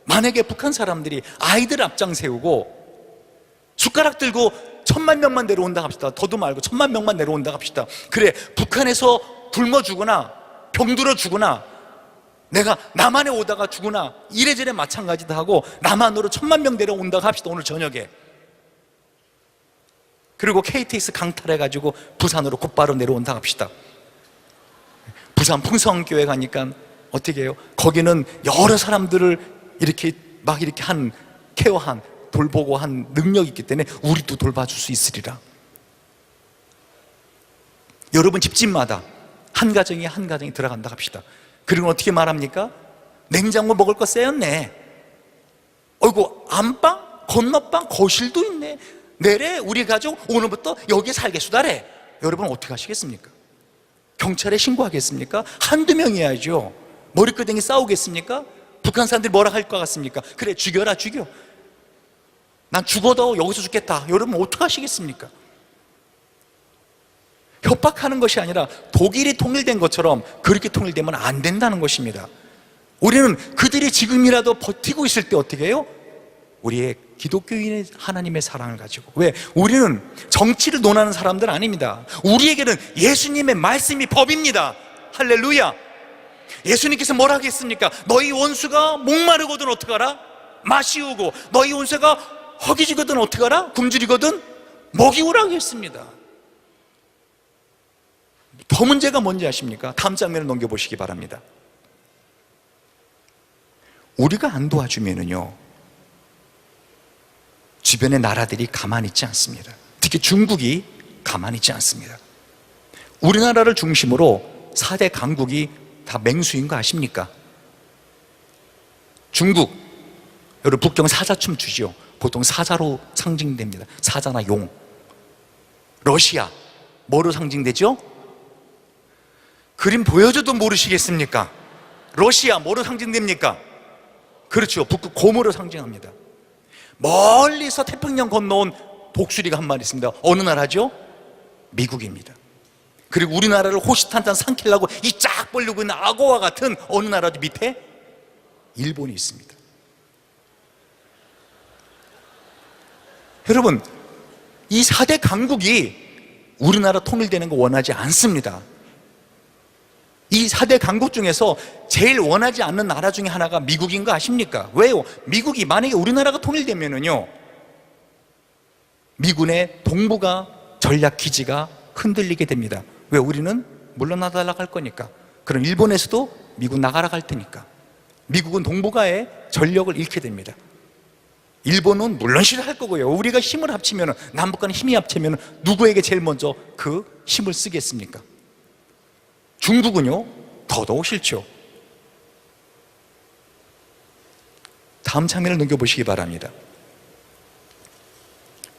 만약에 북한 사람들이 아이들 앞장 세우고 숟가락 들고 1000만 명만 내려온다 합시다. 더도 말고 1000만 명만 내려온다 합시다. 그래, 북한에서 굶어 죽거나 병들어 죽거나 내가 남한에 오다가 죽으나 이래저래 마찬가지도 하고 남한으로 1000만 명 내려온다 합시다. 오늘 저녁에. 그리고 KTX 강탈해가지고 부산으로 곧바로 내려온다 합시다. 부산 풍성교회 가니까 어떻게 해요? 거기는 여러 사람들을 이렇게 한 케어한, 돌보고 한 능력이 있기 때문에 우리도 돌봐줄 수 있으리라. 여러분 집집마다 한 가정이 들어간다 합시다. 그리고 어떻게 말합니까? 냉장고 먹을 거 쌓였네. 어이구, 안방, 건너방, 거실도 있네. 내래 우리 가족 오늘부터 여기 살겠수다래. 여러분 어떻게 하시겠습니까? 경찰에 신고하겠습니까? 한두 명이야죠. 머리끄댕이 싸우겠습니까? 북한 사람들이 뭐라 할 것 같습니까? 그래, 죽여라, 죽여. 난 죽어도 여기서 죽겠다. 여러분 어떻게 하시겠습니까? 협박하는 것이 아니라 독일이 통일된 것처럼 그렇게 통일되면 안 된다는 것입니다. 우리는 그들이 지금이라도 버티고 있을 때 어떻게 해요? 우리의 기독교인의 하나님의 사랑을 가지고. 왜? 우리는 정치를 논하는 사람들 아닙니다. 우리에게는 예수님의 말씀이 법입니다. 할렐루야. 예수님께서 뭐라 하겠습니까? 너희 원수가 목마르거든 어떡하라? 마시우고, 너희 원수가 허기지거든 어떡하라? 굶주리거든 먹이우라 하겠습니다. 더 문제가 뭔지 아십니까? 다음 장면을 넘겨보시기 바랍니다. 우리가 안 도와주면은요 주변의 나라들이 가만히 있지 않습니다. 특히 중국이 가만히 있지 않습니다. 우리나라를 중심으로 4대 강국이 다 맹수인 거 아십니까? 중국, 여러분 북경 사자춤 추죠. 보통 사자로 상징됩니다. 사자나 용. 러시아, 뭐로 상징되죠? 그림 보여줘도 모르시겠습니까? 러시아 뭐로 상징됩니까? 그렇죠, 북극 곰으로 상징합니다. 멀리서 태평양 건너온 독수리가 한 마리 있습니다. 어느 나라죠? 미국입니다. 그리고 우리나라를 호시탄탄 삼키려고 이 쫙 벌리고 있는 악어와 같은 어느 나라도 밑에? 일본이 있습니다. 여러분, 이 4대 강국이 우리나라 통일되는 거 원하지 않습니다. 이 4대 강국 중에서 제일 원하지 않는 나라 중에 하나가 미국인 거 아십니까? 왜요? 미국이 만약에 우리나라가 통일되면은요 미군의 동부가 전략 기지가 흔들리게 됩니다. 왜? 우리는 물러나달라고 할 거니까. 그럼 일본에서도 미국 나가라 할 테니까. 미국은 동북아에 전력을 잃게 됩니다. 일본은 물론 싫어할 거고요. 우리가 힘을 합치면, 남북 간의 힘이 합치면 누구에게 제일 먼저 그 힘을 쓰겠습니까? 중국은요, 더더욱 싫죠. 다음 장면을 넘겨보시기 바랍니다.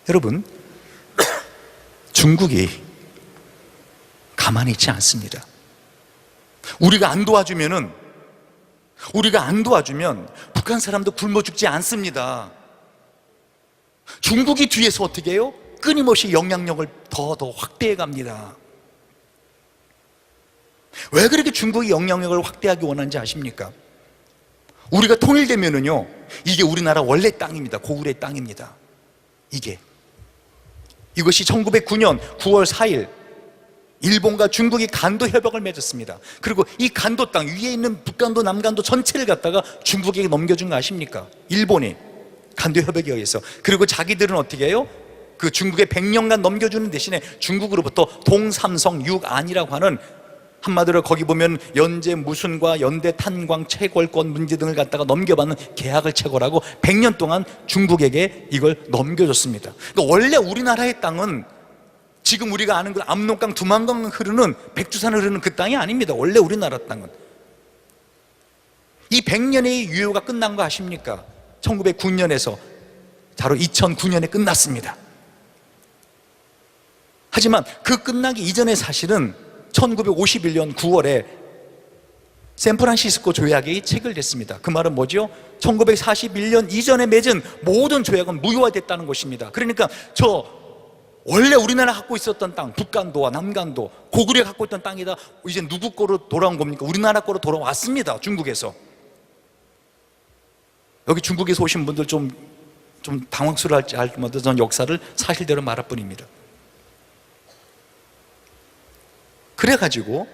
여러분, 중국이 가만히 있지 않습니다. 우리가 안 도와주면 북한 사람도 굶어 죽지 않습니다. 중국이 뒤에서 어떻게 해요? 끊임없이 영향력을 더 확대해 갑니다. 왜 그렇게 중국이 영향력을 확대하기 원하는지 아십니까? 우리가 통일되면은요, 이게 우리나라 원래 땅입니다. 고구려의 땅입니다. 이것이 1909년 9월 4일 일본과 중국이 간도 협약을 맺었습니다. 그리고 이 간도 땅 위에 있는 북간도 남간도 전체를 갖다가 중국에게 넘겨준 거 아십니까? 일본이 간도 협약에 의해서. 그리고 자기들은 어떻게 해요? 그 중국에 100년간 넘겨주는 대신에 중국으로부터 동삼성 육안이라고 하는, 한마디로 거기 보면 연재 무순과 연대 탄광 채굴권 문제 등을 갖다가 넘겨받는 계약을 체결하고 100년 동안 중국에게 이걸 넘겨줬습니다. 그러니까 원래 우리나라의 땅은 지금 우리가 아는 그 압록강, 두만강 흐르는, 백두산 흐르는 그 땅이 아닙니다. 원래 우리나라 땅은. 이 100년의 유효가 끝난 거 아십니까? 1909년에서 바로 2009년에 끝났습니다. 하지만 그 끝나기 이전에 사실은 1951년 9월에 샌프란시스코 조약이 체결됐습니다. 그 말은 뭐죠? 1941년 이전에 맺은 모든 조약은 무효화됐다는 것입니다. 그러니까 원래 우리나라 갖고 있었던 땅, 북간도와 남간도, 고구려 갖고 있던 땅이다, 이제 누구 거로 돌아온 겁니까? 우리나라 거로 돌아왔습니다. 중국에서. 여기 중국에서 오신 분들 좀 당황스러워할지 알지만 저는 역사를 사실대로 말할 뿐입니다. 그래가지고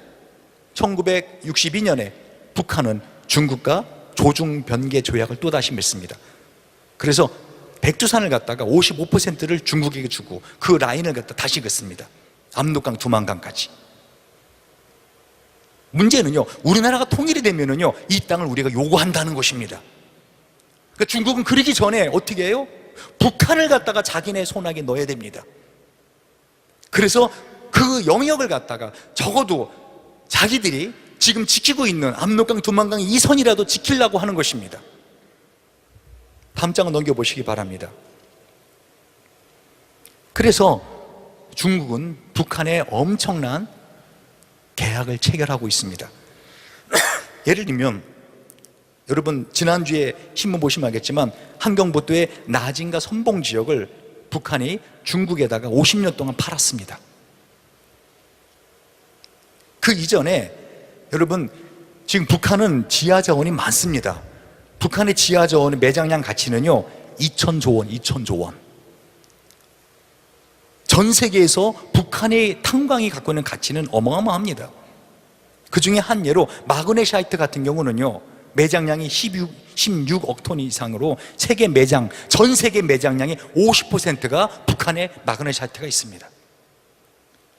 1962년에 북한은 중국과 조중변계 조약을 또다시 맺습니다. 그래서 백두산을 갖다가 55%를 중국에게 주고 그 라인을 갖다 다시 긋습니다. 압록강, 두만강까지. 문제는요, 우리나라가 통일이 되면은요, 이 땅을 우리가 요구한다는 것입니다. 그러니까 중국은 그러기 전에 어떻게 해요? 북한을 갖다가 자기네 손아귀에 넣어야 됩니다. 그래서 그 영역을 갖다가 적어도 자기들이 지금 지키고 있는 압록강, 두만강 이 선이라도 지키려고 하는 것입니다. 다음 장을 넘겨보시기 바랍니다. 그래서 중국은 북한에 엄청난 계약을 체결하고 있습니다. 예를 들면 여러분 지난주에 신문 보시면 알겠지만 한경북도의 나진과 선봉 지역을 북한이 중국에다가 50년 동안 팔았습니다. 그 이전에 여러분 지금 북한은 지하자원이 많습니다. 북한의 지하자원의 매장량 가치는요 2,000조 원. 전 세계에서 북한의 탄광이 갖고 있는 가치는 어마어마합니다. 그 중에 한 예로 마그네샤이트 같은 경우는요 매장량이 16억 톤 이상으로 전 세계 매장량의 50%가 북한에 마그네샤이트가 있습니다.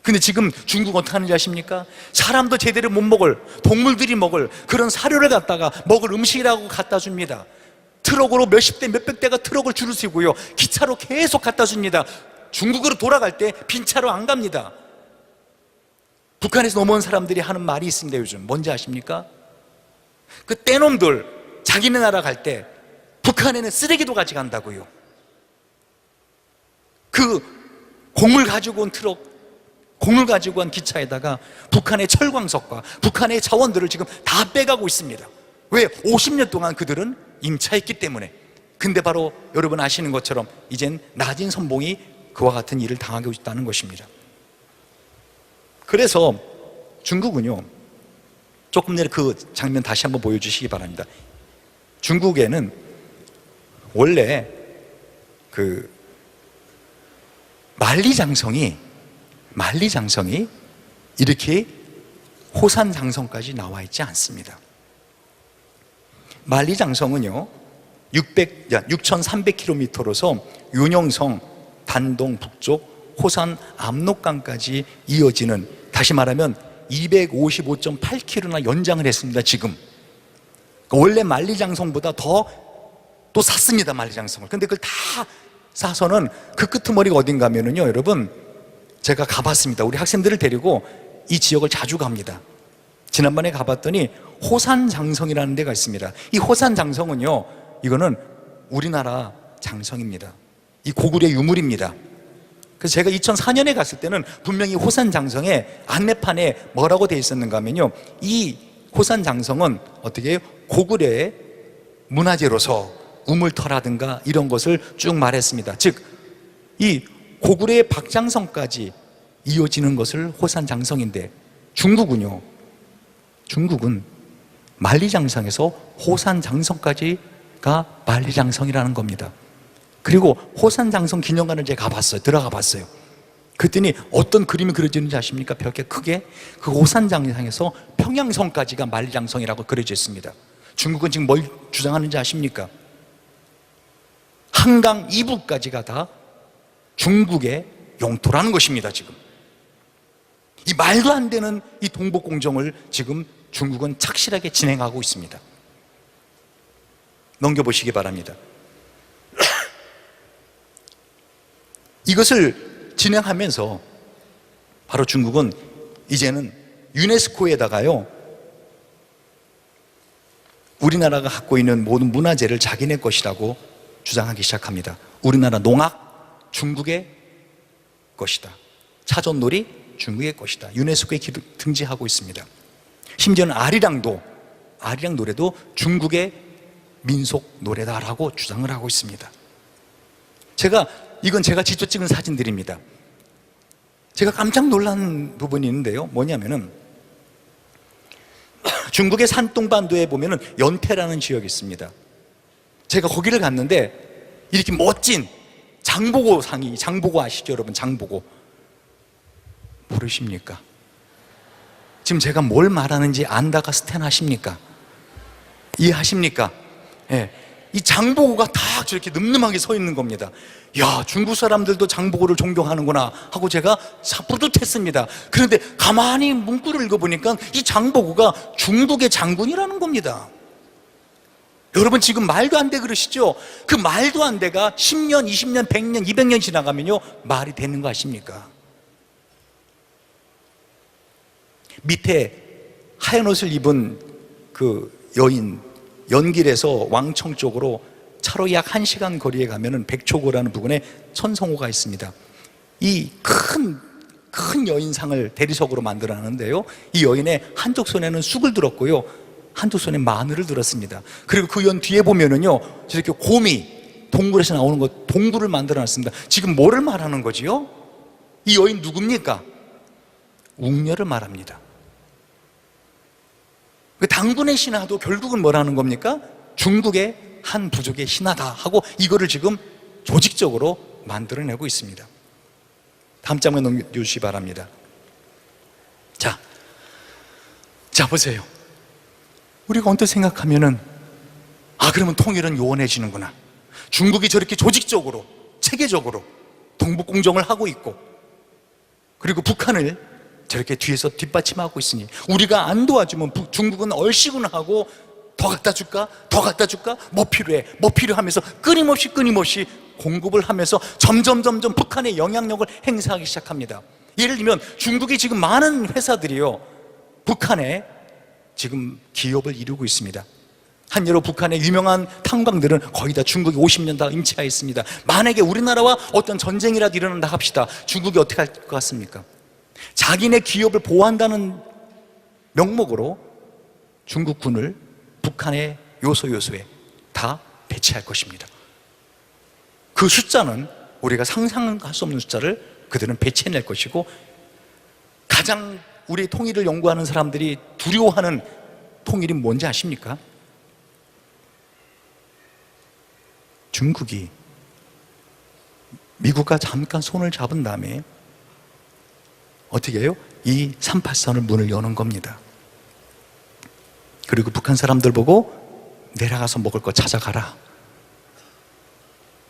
근데 지금 중국 어떻게 하는지 아십니까? 사람도 제대로 못 먹을, 동물들이 먹을 그런 사료를 갖다가 먹을 음식이라고 갖다 줍니다. 트럭으로 몇십 대 몇백 대가 트럭을 줄을 서고요 기차로 계속 갖다 줍니다. 중국으로 돌아갈 때 빈 차로 안 갑니다. 북한에서 넘어온 사람들이 하는 말이 있습니다. 요즘 뭔지 아십니까? 그 떼놈들 자기네 나라 갈 때 북한에는 쓰레기도 가져간다고요. 그 곡물 가지고 온 트럭, 곡물 가지고 온 기차에다가 북한의 철광석과 북한의 자원들을 지금 다 빼가고 있습니다. 왜? 50년 동안 그들은 임차했기 때문에. 근데 바로 여러분 아시는 것처럼 이젠 나진 선봉이 그와 같은 일을 당하고 있다는 것입니다. 그래서 중국은요 조금 전에 그 장면 다시 한번 보여주시기 바랍니다. 중국에는 원래 그 만리장성이 이렇게 호산장성까지 나와 있지 않습니다. 만리장성은요 6,300km로서 윤영성, 단동 북쪽, 호산 압록강까지 이어지는, 다시 말하면 255.8km나 연장을 했습니다. 지금 원래 만리장성보다 더 또 샀습니다, 만리장성을. 근데 그걸 다 사서는 그 끄트머리가 어딘가 하면은요, 여러분, 제가 가봤습니다. 우리 학생들을 데리고 이 지역을 자주 갑니다. 지난번에 가봤더니 호산장성이라는 데가 있습니다. 이 호산장성은요, 이거는 우리나라 장성입니다. 이 고구려의 유물입니다. 그래서 제가 2004년에 갔을 때는 분명히 호산장성에 안내판에 뭐라고 되어 있었는가 하면요, 이 호산장성은 어떻게 해요? 고구려의 문화재로서 우물터라든가 이런 것을 쭉 말했습니다. 즉, 이 고구려의 박장성까지 이어지는 것을 호산장성인데, 중국은요, 중국은 만리장성에서 호산장성까지가 만리장성이라는 겁니다. 그리고 호산장성 기념관을 제가 가봤어요. 들어가 봤어요. 그랬더니 어떤 그림이 그려지는지 아십니까? 벽에 크게 그 호산장성에서 평양성까지가 만리장성이라고 그려져 있습니다. 중국은 지금 뭘 주장하는지 아십니까? 한강 이북까지가 다 중국의 영토라는 것입니다. 지금 이 말도 안 되는 이 동북공정을 지금 중국은 착실하게 진행하고 있습니다. 넘겨보시기 바랍니다. 이것을 진행하면서 바로 중국은 이제는 유네스코에다가요, 우리나라가 갖고 있는 모든 문화재를 자기네 것이라고 주장하기 시작합니다. 우리나라 농악 중국의 것이다, 차전놀이 중국의 것이다, 유네스코에 등재하고 있습니다. 심지어는 아리랑 노래도 중국의 민속 노래다라고 주장을 하고 있습니다. 이건 제가 직접 찍은 사진들입니다. 제가 깜짝 놀란 부분이 있는데요, 뭐냐면은 중국의 산동반도에 보면은 연태라는 지역이 있습니다. 제가 거기를 갔는데 이렇게 멋진 장보고 상이, 장보고 아시죠 여러분? 장보고 모르십니까? 지금 제가 뭘 말하는지 안다가 스탠하십니까? 이해하십니까? 예. 이 장보고가 다 저렇게 늠름하게 서 있는 겁니다. 야, 중국 사람들도 장보고를 존경하는구나 하고 제가 뿌듯했습니다. 그런데 가만히 문구를 읽어보니까 이 장보고가 중국의 장군이라는 겁니다. 여러분, 지금 말도 안 돼 그러시죠? 그 말도 안 돼가 10년, 20년, 100년, 200년 지나가면요, 말이 되는 거 아십니까? 밑에 하얀 옷을 입은 그 여인, 연길에서 왕청 쪽으로 차로 약 1시간 거리에 가면은 백초고라는 부근에 천성호가 있습니다. 이 큰 여인상을 대리석으로 만들어 놨는데요, 이 여인의 한쪽 손에는 쑥을 들었고요, 한쪽 손에 마늘을 들었습니다. 그리고 그 연 뒤에 보면은요, 저렇게 곰이 동굴에서 나오는 것, 동굴을 만들어 놨습니다. 지금 뭐를 말하는 거지요? 이 여인 누굽니까? 웅녀를 말합니다. 그 당군의 신하도 결국은 뭐라는 겁니까? 중국의 한 부족의 신하다 하고 이거를 지금 조직적으로 만들어내고 있습니다. 다음 장면 넘겨주시기 바랍니다. 자, 보세요. 우리가 언뜻 생각하면은, 그러면 통일은 요원해지는구나. 중국이 저렇게 조직적으로, 체계적으로 동북공정을 하고 있고, 그리고 북한을 저렇게 뒤에서 뒷받침하고 있으니 우리가 안 도와주면 중국은 얼씨구나 하고 더 갖다 줄까? 더 갖다 줄까? 뭐 필요해? 뭐 필요하면서 끊임없이 공급을 하면서 점점 북한의 영향력을 행사하기 시작합니다. 예를 들면 중국이 지금 많은 회사들이요, 북한에 지금 기업을 이루고 있습니다. 한여러 북한의 유명한 탄광들은 거의 다 중국이 50년 다 임차해 있습니다. 만약에 우리나라와 어떤 전쟁이라도 일어난다 합시다. 중국이 어떻게 할 것 같습니까? 자기네 기업을 보호한다는 명목으로 중국군을 북한의 요소에 다 배치할 것입니다. 그 숫자는 우리가 상상할 수 없는 숫자를 그들은 배치해낼 것이고, 가장 우리 통일을 연구하는 사람들이 두려워하는 통일이 뭔지 아십니까? 중국이 미국과 잠깐 손을 잡은 다음에 어떻게 해요? 이 38선을 문을 여는 겁니다. 그리고 북한 사람들 보고 내려가서 먹을 거 찾아가라.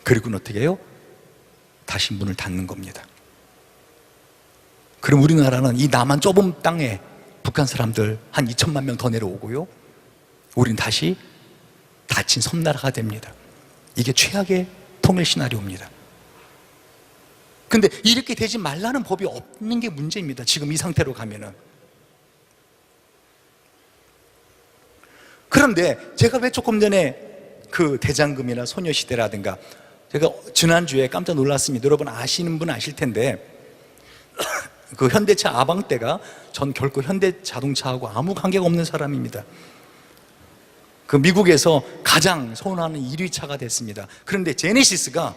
그리고는 어떻게 해요? 다시 문을 닫는 겁니다. 그럼 우리나라는 이 남한 좁은 땅에 북한 사람들 한 2천만 명 더 내려오고요, 우린 다시 닫힌 섬나라가 됩니다. 이게 최악의 통일 시나리오입니다. 근데 이렇게 되지 말라는 법이 없는 게 문제입니다. 지금 이 상태로 가면은. 그런데 제가 왜 조금 전에 그 대장금이나 소녀시대라든가, 제가 지난주에 깜짝 놀랐습니다. 여러분 아시는 분 아실 텐데 그 현대차 아방떼가, 전 결코 현대자동차하고 아무 관계가 없는 사람입니다. 그 미국에서 가장 선호하는 1위 차가 됐습니다. 그런데 제네시스가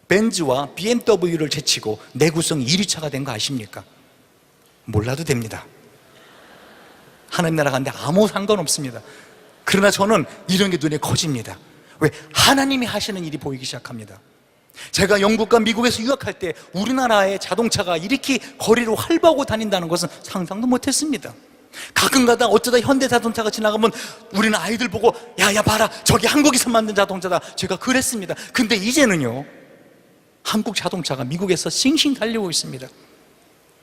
벤츠와 BMW를 제치고 내구성 1위 차가 된 거 아십니까? 몰라도 됩니다. 하나님 나라 가는데 아무 상관없습니다. 그러나 저는 이런 게 눈에 커집니다. 왜? 하나님이 하시는 일이 보이기 시작합니다. 제가 영국과 미국에서 유학할 때 우리나라의 자동차가 이렇게 거리로 활보하고 다닌다는 것은 상상도 못했습니다. 가끔가다 어쩌다 현대자동차가 지나가면 우리는 아이들 보고 야 봐라, 저기 한국에서 만든 자동차다, 제가 그랬습니다. 근데 이제는요, 한국 자동차가 미국에서 싱싱 달리고 있습니다.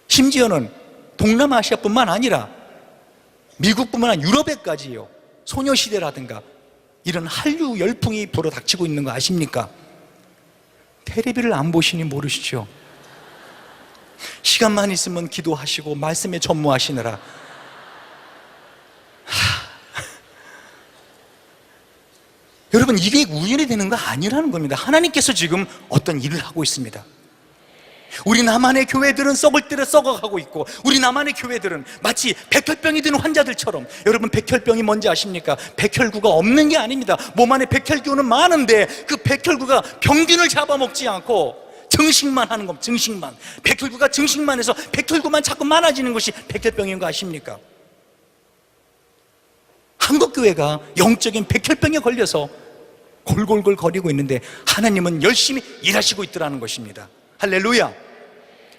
심지어는 동남아시아뿐만 아니라 미국뿐만 아니라 유럽에까지요, 소녀시대라든가 이런 한류 열풍이 불어닥치고 있는 거 아십니까? 텔레비를 안 보시니 모르시죠? 시간만 있으면 기도하시고 말씀에 전무하시느라 여러분, 이게 우연이 되는 거 아니라는 겁니다. 하나님께서 지금 어떤 일을 하고 있습니다. 우리 남한의 교회들은 썩을 대로 썩어가고 있고, 우리 남한의 교회들은 마치 백혈병이 든 환자들처럼, 여러분 백혈병이 뭔지 아십니까? 백혈구가 없는 게 아닙니다. 몸 안에 백혈구는 많은데 그 백혈구가 병균을 잡아먹지 않고 증식만 하는 겁니다. 증식만. 백혈구가 증식만 해서 백혈구만 자꾸 많아지는 것이 백혈병인 거 아십니까? 한국교회가 영적인 백혈병에 걸려서 골골골 거리고 있는데 하나님은 열심히 일하시고 있더라는 것입니다. 할렐루야.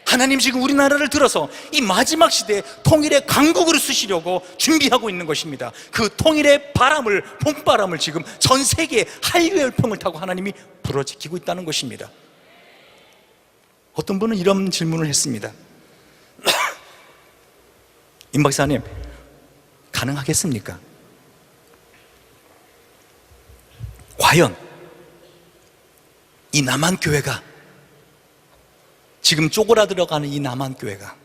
하나님 지금 우리나라를 들어서 이 마지막 시대에 통일의 강국으로 쓰시려고 준비하고 있는 것입니다. 그 통일의 바람을, 봄바람을 지금 전 세계에 한류의 열풍을 타고 하나님이 불어지키고 있다는 것입니다. 어떤 분은 이런 질문을 했습니다. 임 박사님, 가능하겠습니까? 과연 이 남한교회가, 지금 쪼그라들어가는 이 남한교회가,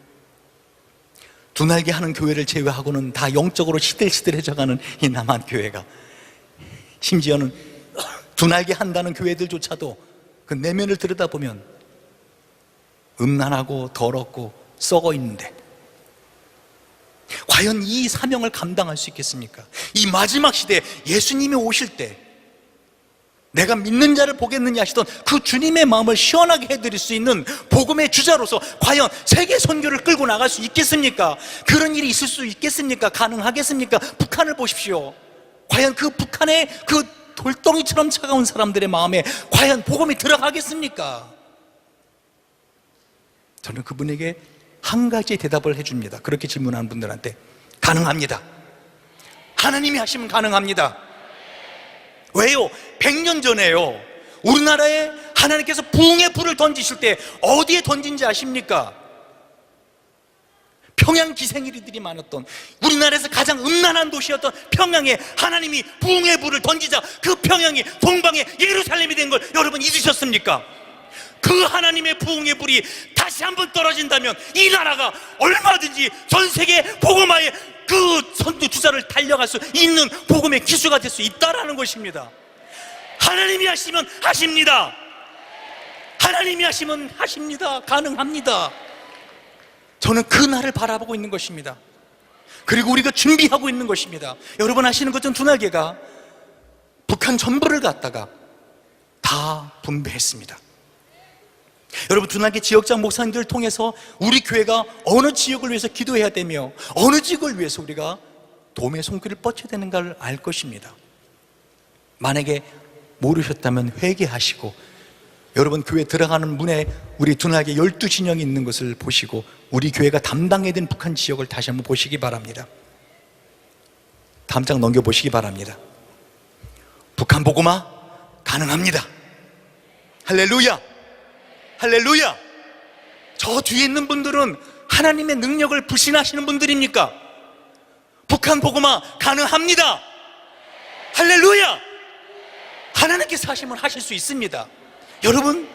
두 날개 하는 교회를 제외하고는 다 영적으로 시들시들해져가는 이 남한교회가, 심지어는 두 날개 한다는 교회들조차도 그 내면을 들여다보면 음란하고 더럽고 썩어 있는데, 과연 이 사명을 감당할 수 있겠습니까? 이 마지막 시대에 예수님이 오실 때 내가 믿는 자를 보겠느냐 하시던 그 주님의 마음을 시원하게 해드릴 수 있는 복음의 주자로서 과연 세계 선교를 끌고 나갈 수 있겠습니까? 그런 일이 있을 수 있겠습니까? 가능하겠습니까? 북한을 보십시오. 과연 그 북한의 그 돌덩이처럼 차가운 사람들의 마음에 과연 복음이 들어가겠습니까? 저는 그분에게 한 가지 대답을 해줍니다. 그렇게 질문하는 분들한테 가능합니다. 하나님이 하시면 가능합니다. 왜요? 100년 전에요, 우리나라에 하나님께서 부흥의 불을 던지실 때 어디에 던진지 아십니까? 평양 기생이들이 많았던, 우리나라에서 가장 음란한 도시였던 평양에 하나님이 부흥의 불을 던지자 그 평양이 동방의 예루살렘이 된 걸 여러분 잊으셨습니까? 그 하나님의 부흥의 불이 다시 한번 떨어진다면 이 나라가 얼마든지 전 세계 복음화의 그 선두 주자를 달려갈 수 있는 복음의 기수가 될 수 있다라는 것입니다. 하나님이 하시면 하십니다. 하나님이 하시면 하십니다. 가능합니다. 저는 그 날을 바라보고 있는 것입니다. 그리고 우리가 준비하고 있는 것입니다. 여러분 아시는 것처럼 두 날개가 북한 전부를 갖다가 다 분배했습니다. 여러분, 두 날개 지역장 목사님들을 통해서 우리 교회가 어느 지역을 위해서 기도해야 되며 어느 지역을 위해서 우리가 도움의 손길을 뻗쳐야 되는가를 알 것입니다. 만약에 모르셨다면 회개하시고, 여러분 교회 들어가는 문에 우리 두 날개 12진영이 있는 것을 보시고 우리 교회가 담당해야 되는 북한 지역을 다시 한번 보시기 바랍니다. 다음 장 넘겨보시기 바랍니다. 북한 복음화 가능합니다. 할렐루야, 할렐루야. 저 뒤에 있는 분들은 하나님의 능력을 불신하시는 분들입니까? 북한 복음화 가능합니다. 할렐루야, 하나님께서 하시면 하실 수 있습니다. 여러분,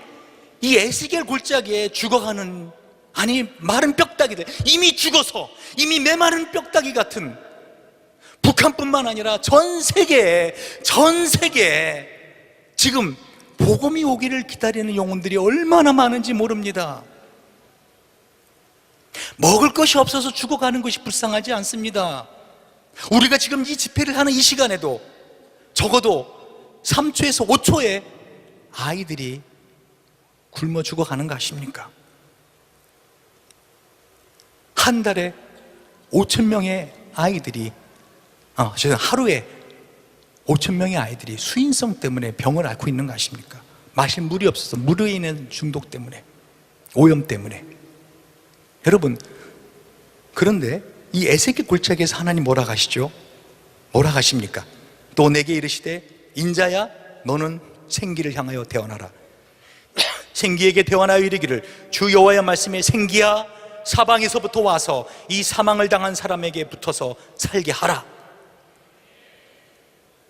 이 에스겔 골짜기에 죽어가는, 아니 마른 뼈다귀들, 이미 죽어서 이미 메마른 뼈다귀 같은, 북한뿐만 아니라 전 세계에 지금 복음이 오기를 기다리는 영혼들이 얼마나 많은지 모릅니다. 먹을 것이 없어서 죽어가는 것이 불쌍하지 않습니다. 우리가 지금 이 집회를 하는 이 시간에도 적어도 3초에서 5초에 아이들이 굶어 죽어가는 거 아십니까? 한 달에 5천 명의 아이들이, 하루에 5천 명의 아이들이 수인성 때문에 병을 앓고 있는 거 아십니까? 마실 물이 없어서, 물에 인한 중독 때문에, 오염 때문에. 여러분, 그런데 이 에스겔 골짜기에서 하나님 뭐라 하시죠? 뭐라 하십니까? 또 내게 이르시되 인자야 너는 생기를 향하여 대언하라. 생기에게 대언하여 이르기를 주 여호와의 말씀에 생기야 사방에서부터 와서 이 사망을 당한 사람에게 붙어서 살게 하라.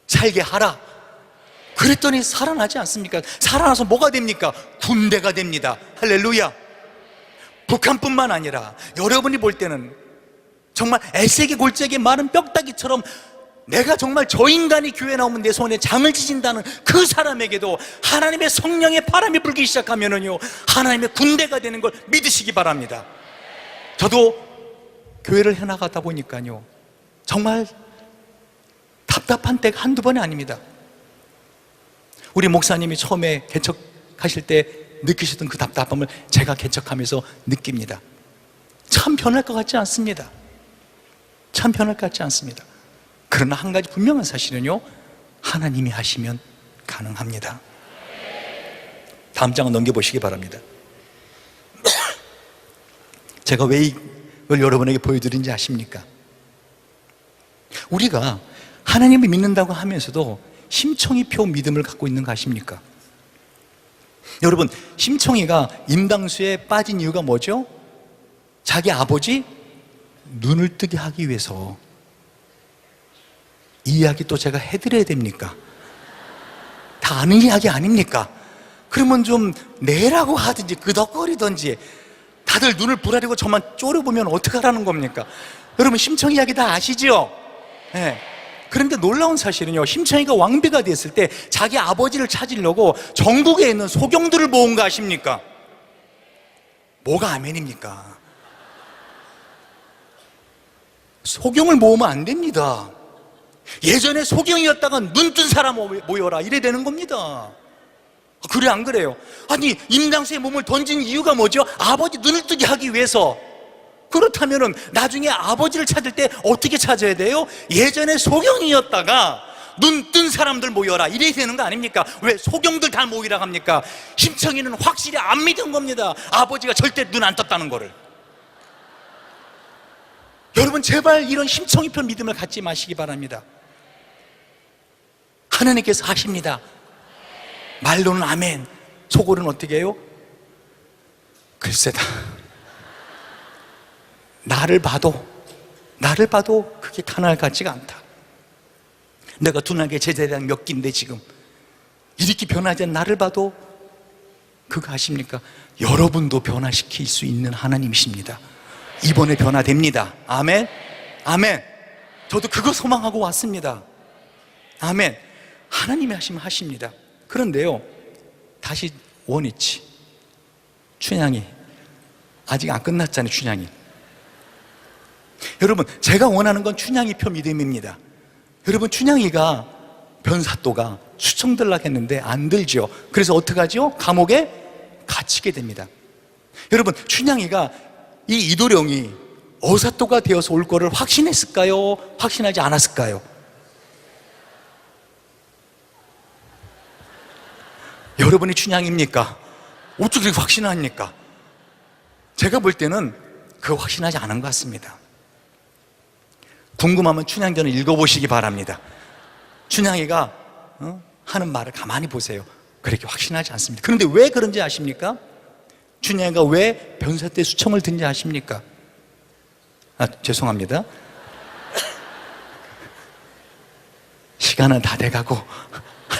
살게 하라. 그랬더니 살아나지 않습니까? 살아나서 뭐가 됩니까? 군대가 됩니다. 할렐루야. 북한뿐만 아니라 여러분이 볼 때는 정말 에스겔 골짜기에 마른 뼈다귀처럼 내가 정말 저 인간이 교회 나오면 내 손에 장을 지진다는 그 사람에게도 하나님의 성령의 바람이 불기 시작하면은요, 하나님의 군대가 되는 걸 믿으시기 바랍니다. 저도 교회를 해나가다 보니까요, 정말 답답한 때가 한두 번이 아닙니다. 우리 목사님이 처음에 개척하실 때 느끼셨던 그 답답함을 제가 개척하면서 느낍니다. 참 변할 것 같지 않습니다. 참 변할 것 같지 않습니다. 그러나 한 가지 분명한 사실은요, 하나님이 하시면 가능합니다. 다음 장을 넘겨보시기 바랍니다. 제가 왜 이걸 여러분에게 보여드린지 아십니까? 우리가 하나님을 믿는다고 하면서도 심청이표 믿음을 갖고 있는 거 아십니까? 여러분, 심청이가 임당수에 빠진 이유가 뭐죠? 자기 아버지 눈을 뜨게 하기 위해서. 이 이야기 또 제가 해드려야 됩니까? 다 아는 이야기 아닙니까? 그러면 좀 내라고 하든지 끄덕거리든지. 다들 눈을 부라리고 저만 쫄여보면 어떡하라는 겁니까? 여러분, 심청이 이야기 다 아시죠? 네. 그런데 놀라운 사실은요, 심청이가 왕비가 됐을 때 자기 아버지를 찾으려고 전국에 있는 소경들을 모은 거 아십니까? 뭐가 아멘입니까? 소경을 모으면 안 됩니다. 예전에 소경이었다가 눈 뜬 사람 모여라 이래 되는 겁니다. 그래 안 그래요? 아니, 임당수의 몸을 던진 이유가 뭐죠? 아버지 눈을 뜨게 하기 위해서. 그렇다면은 나중에 아버지를 찾을 때 어떻게 찾아야 돼요? 예전에 소경이었다가 눈 뜬 사람들 모여라 이래야 되는 거 아닙니까? 왜 소경들 다 모이라 합니까? 심청이는 확실히 안 믿은 겁니다. 아버지가 절대 눈 안 떴다는 거를. 여러분, 제발 이런 심청이편 믿음을 갖지 마시기 바랍니다. 하나님께서 하십니다. 말로는 아멘, 속으로는 어떻게 해요? 글쎄다. 나를 봐도 그게 가난할 것 같지가 않다. 내가 둔하게 제자리랑 몇 끼인데 지금 이렇게 변하지 않은 나를 봐도, 그거 아십니까? 여러분도 변화시킬 수 있는 하나님이십니다. 이번에 변화됩니다. 아멘. 아멘. 저도 그거 소망하고 왔습니다. 아멘. 하나님이 하시면 하십니다. 그런데요, 다시 원위치, 춘향이 아직 안 끝났잖아요. 춘향이. 여러분, 제가 원하는 건 춘향이표 믿음입니다. 여러분, 춘향이가 변사또가 수청 들락 했는데 안 들죠. 그래서 어떡하죠? 감옥에 갇히게 됩니다. 여러분, 춘향이가 이 이도령이 어사또가 되어서 올 거를 확신했을까요? 확신하지 않았을까요? 여러분이 춘향입니까? 어떻게 그렇게 확신합니까? 제가 볼 때는 그거 확신하지 않은 것 같습니다. 궁금하면 춘향전을 읽어보시기 바랍니다. 춘향이가 하는 말을 가만히 보세요. 그렇게 확신하지 않습니다. 그런데 왜 그런지 아십니까? 춘향이가 왜 변사 때 수청을 든지 아십니까? 죄송합니다. 시간은 다 돼가고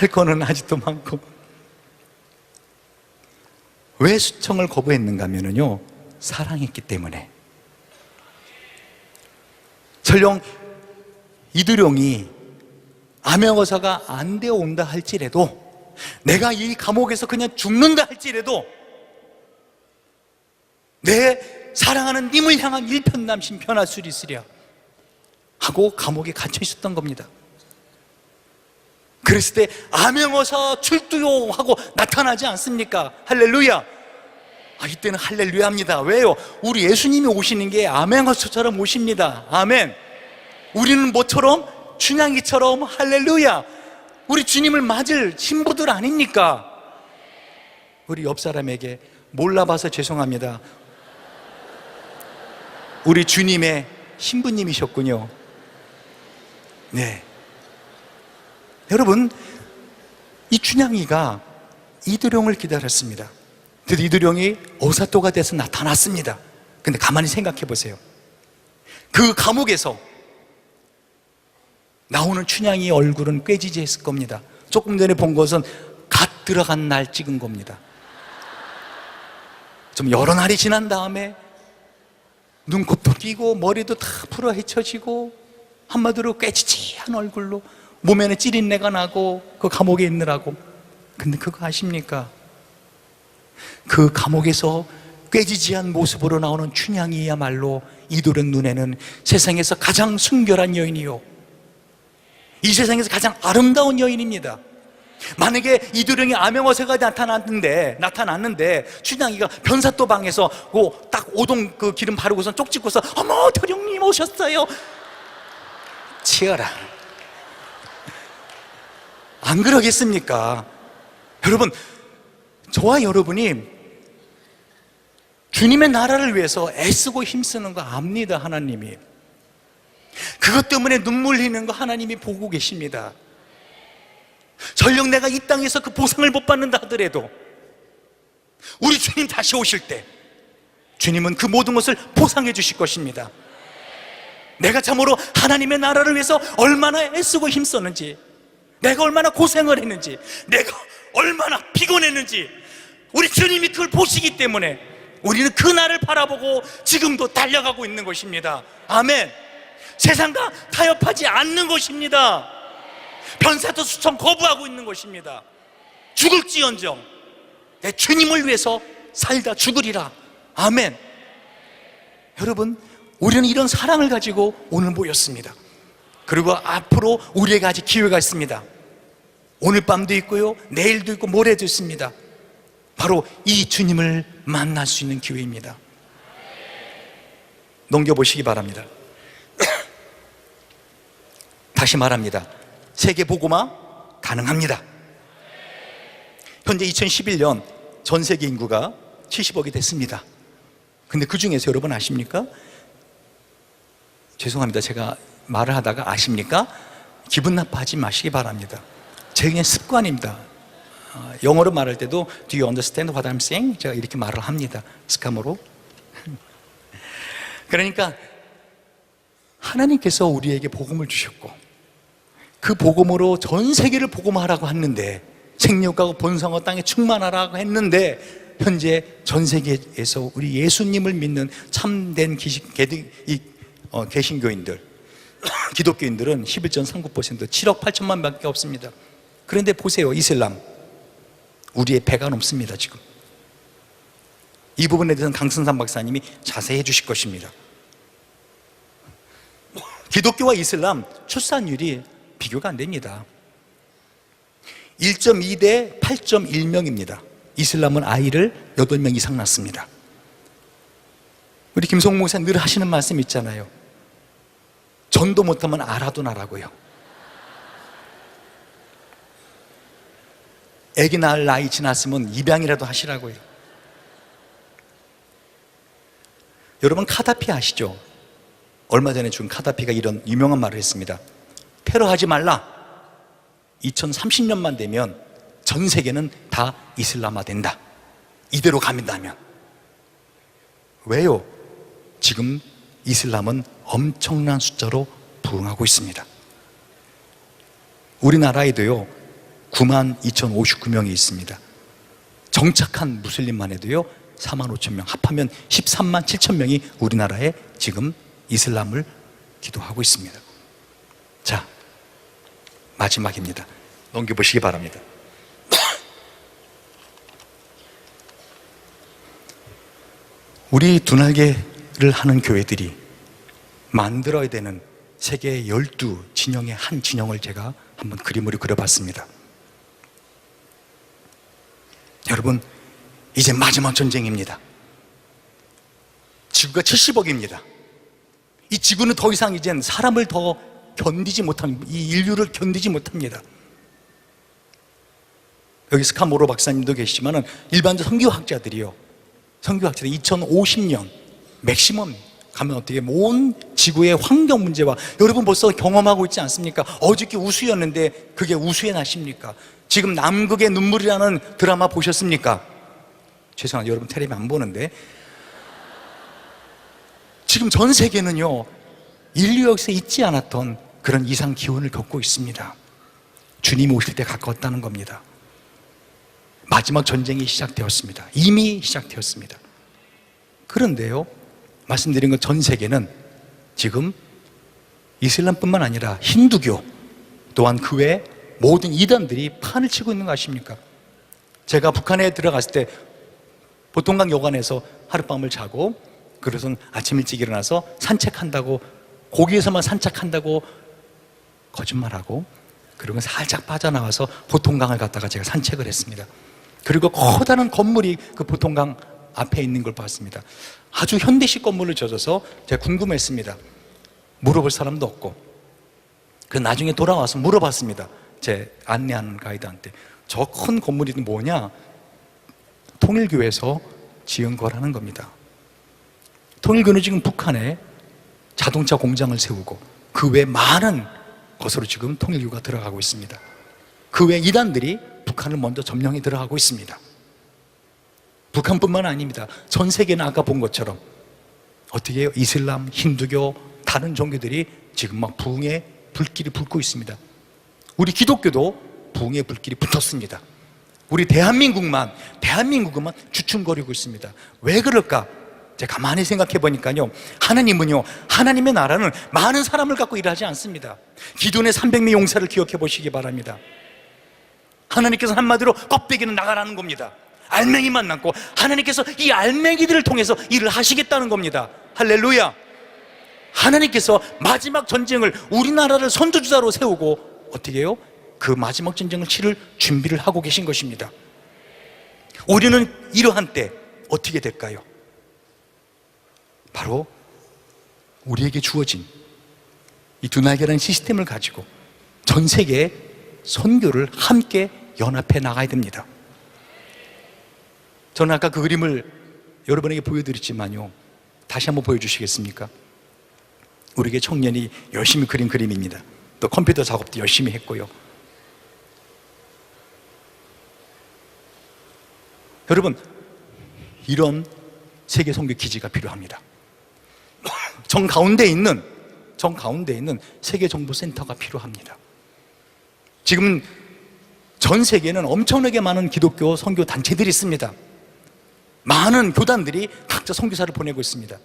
할 거는 아직도 많고. 왜 수청을 거부했는가 하면요, 사랑했기 때문에. 설령 이두룡이 암행어사가 안 되어 온다 할지라도, 내가 이 감옥에서 그냥 죽는다 할지라도 내 사랑하는 님을 향한 일편남심 변할 수 있으랴 하고 감옥에 갇혀 있었던 겁니다. 그랬을 때 암행어사 출두요 하고 나타나지 않습니까? 할렐루야. 이때는 할렐루야 합니다. 왜요? 우리 예수님이 오시는 게 암행어사처럼 오십니다. 아멘. 우리는 뭐처럼? 춘향이처럼. 할렐루야. 우리 주님을 맞을 신부들 아닙니까? 우리 옆 사람에게 몰라봐서 죄송합니다. 우리 주님의 신부님이셨군요. 네. 여러분, 이 춘향이가 이두룡을 기다렸습니다. 그래서 이두룡이 어사또가 돼서 나타났습니다. 근데 가만히 생각해 보세요. 그 감옥에서 나오는 춘향이 얼굴은 꾀지지했을 겁니다. 조금 전에 본 것은 갓 들어간 날 찍은 겁니다. 좀 여러 날이 지난 다음에 눈곱도 끼고 머리도 다 풀어 헤쳐지고 한마디로 꾀지지한 얼굴로 몸에는 찌린내가 나고 그 감옥에 있느라고. 근데 그거 아십니까? 그 감옥에서 꾀지지한 모습으로 나오는 춘향이야말로 이두룡 눈에는 세상에서 가장 순결한 여인이요, 이 세상에서 가장 아름다운 여인입니다. 만약에 이두룡이 암행어사가 나타났는데 춘향이가 변사또 방에서 딱 오동 그 기름 바르고선 쪽 찍고서 어머 도룡님 오셨어요 치어라, 안 그러겠습니까? 여러분, 저와 여러분이 주님의 나라를 위해서 애쓰고 힘쓰는 거 압니다. 하나님이 그것 때문에 눈물 흘리는 거 하나님이 보고 계십니다. 설령 내가 이 땅에서 그 보상을 못 받는다 하더라도 우리 주님 다시 오실 때 주님은 그 모든 것을 보상해 주실 것입니다. 내가 참으로 하나님의 나라를 위해서 얼마나 애쓰고 힘썼는지, 내가 얼마나 고생을 했는지, 내가 얼마나 피곤했는지 우리 주님이 그걸 보시기 때문에 우리는 그 날을 바라보고 지금도 달려가고 있는 것입니다. 아멘. 세상과 타협하지 않는 것입니다. 변사도 수청 거부하고 있는 것입니다. 죽을지언정 내 주님을 위해서 살다 죽으리라. 아멘. 여러분, 우리는 이런 사랑을 가지고 오늘 모였습니다. 그리고 앞으로 우리에게 아직 기회가 있습니다. 오늘 밤도 있고요, 내일도 있고 모레도 있습니다. 바로 이 주님을 만날 수 있는 기회입니다. 넘겨보시기 바랍니다. 다시 말합니다. 세계 복음화 가능합니다. 현재 2011년 전 세계 인구가 70억이 됐습니다. 근데 그 중에서 여러분 아십니까? 죄송합니다. 제가 말을 하다가 아십니까? 기분 나빠하지 마시기 바랍니다. 제 그냥 습관입니다. 영어로 말할 때도 Do you understand what I'm saying? 제가 이렇게 말을 합니다. 스카모로. 그러니까 하나님께서 우리에게 복음을 주셨고 그 복음으로 전 세계를 복음하라고 했는데, 생육하고 본성과 땅에 충만하라고 했는데, 현재 전 세계에서 우리 예수님을 믿는 참된 개신교인들, 기독교인들은 11.39%, 7억 8천만 밖에 없습니다. 그런데 보세요, 이슬람 우리의 배가 넘습니다. 지금 이 부분에 대해서는 강승삼 박사님이 자세히 해주실 것입니다. 기독교와 이슬람 출산율이 비교가 안 됩니다. 1.2 대 8.1명입니다. 이슬람은 아이를 8명 이상 낳습니다. 우리 김성모 목사 늘 하시는 말씀 있잖아요. 전도 못하면 알아도 나라고요. 애기 낳을 나이 지났으면 입양이라도 하시라고요. 여러분 카다피 아시죠? 얼마 전에 준 카다피가 이런 유명한 말을 했습니다. 테러하지 말라. 2030년만 되면 전 세계는 다 이슬람화 된다. 이대로 가민다면. 왜요? 지금 이슬람은 엄청난 숫자로 부흥하고 있습니다. 우리나라에도요, 92,059명이 있습니다. 정착한 무슬림만 해도요 45,000명, 합하면 13만 7천 명이 우리나라에 지금 이슬람을 기도하고 있습니다. 자, 마지막입니다. 넘겨보시기 바랍니다. 우리 두날개를 하는 교회들이 만들어야 되는 세계 12진영의 한 진영을 제가 한번 그림으로 그려봤습니다. 여러분, 이제 마지막 전쟁입니다. 지구가 70억입니다. 이 지구는 더 이상 이젠 사람을 더 견디지 못합니다. 이 인류를 견디지 못합니다. 여기 스카모로 박사님도 계시지만 일반적 선교학자들이요, 선교학자들 2050년 맥시멈 가면 어떻게 온 지구의 환경 문제와, 여러분 벌써 경험하고 있지 않습니까? 어저께 우수였는데 그게 우수의 날씨입니까? 지금 남극의 눈물이라는 드라마 보셨습니까? 죄송합니다, 여러분 텔레비 안 보는데 지금 전 세계는요 인류 역사에 있지 않았던 그런 이상 기온을 겪고 있습니다. 주님이 오실 때 가까웠다는 겁니다. 마지막 전쟁이 시작되었습니다. 이미 시작되었습니다. 그런데요, 말씀드린 것 전 세계는 지금 이슬람뿐만 아니라 힌두교 또한 그 외 모든 이단들이 판을 치고 있는 거 아십니까? 제가 북한에 들어갔을 때 보통강 여관에서 하룻밤을 자고, 그래서 아침 일찍 일어나서 산책한다고, 거기에서만 산책한다고 거짓말하고, 그리고 살짝 빠져나와서 보통강을 갔다가 제가 산책을 했습니다. 그리고 커다란 건물이 그 보통강 앞에 있는 걸 봤습니다. 아주 현대식 건물을 져서 제가 궁금했습니다. 물어볼 사람도 없고, 그 나중에 돌아와서 물어봤습니다. 제 안내하는 가이드한테. 저 큰 건물이 뭐냐? 통일교에서 지은 거라는 겁니다. 통일교는 지금 북한에 자동차 공장을 세우고 그 외 많은 것으로 지금 통일교가 들어가고 있습니다. 그 외 이단들이 북한을 먼저 점령해 들어가고 있습니다. 북한뿐만 아닙니다. 전 세계는 아까 본 것처럼 어떻게 해요? 이슬람, 힌두교, 다른 종교들이 지금 막 부흥의 불길이 불고 있습니다. 우리 기독교도 부흥의 불길이 붙었습니다. 우리 대한민국만 주춤거리고 있습니다. 왜 그럴까? 제가 가만히 생각해 보니까요, 하나님은요, 하나님의 나라는 많은 사람을 갖고 일하지 않습니다. 기존의 300명 용사를 기억해 보시기 바랍니다. 하나님께서 한마디로 껍데기는 나가라는 겁니다. 알맹이만 남고 하나님께서 이 알맹이들을 통해서 일을 하시겠다는 겁니다. 할렐루야. 하나님께서 마지막 전쟁을 우리나라를 선두주자로 세우고 어떻게 해요? 그 마지막 전쟁을 치를 준비를 하고 계신 것입니다. 우리는 이러한 때 어떻게 될까요? 바로 우리에게 주어진 이 두날개라는 시스템을 가지고 전 세계의 선교를 함께 연합해 나가야 됩니다. 저는 아까 그 그림을 여러분에게 보여드렸지만요, 다시 한번 보여주시겠습니까? 우리에게 청년이 열심히 그린 그림입니다. 또 컴퓨터 작업도 열심히 했고요. 여러분, 이런 세계 선교 기지가 필요합니다. 정 가운데 있는 세계 정보 센터가 필요합니다. 지금 전 세계에는 엄청나게 많은 기독교 선교 단체들이 있습니다. 많은 교단들이 각자 선교사를 보내고 있습니다.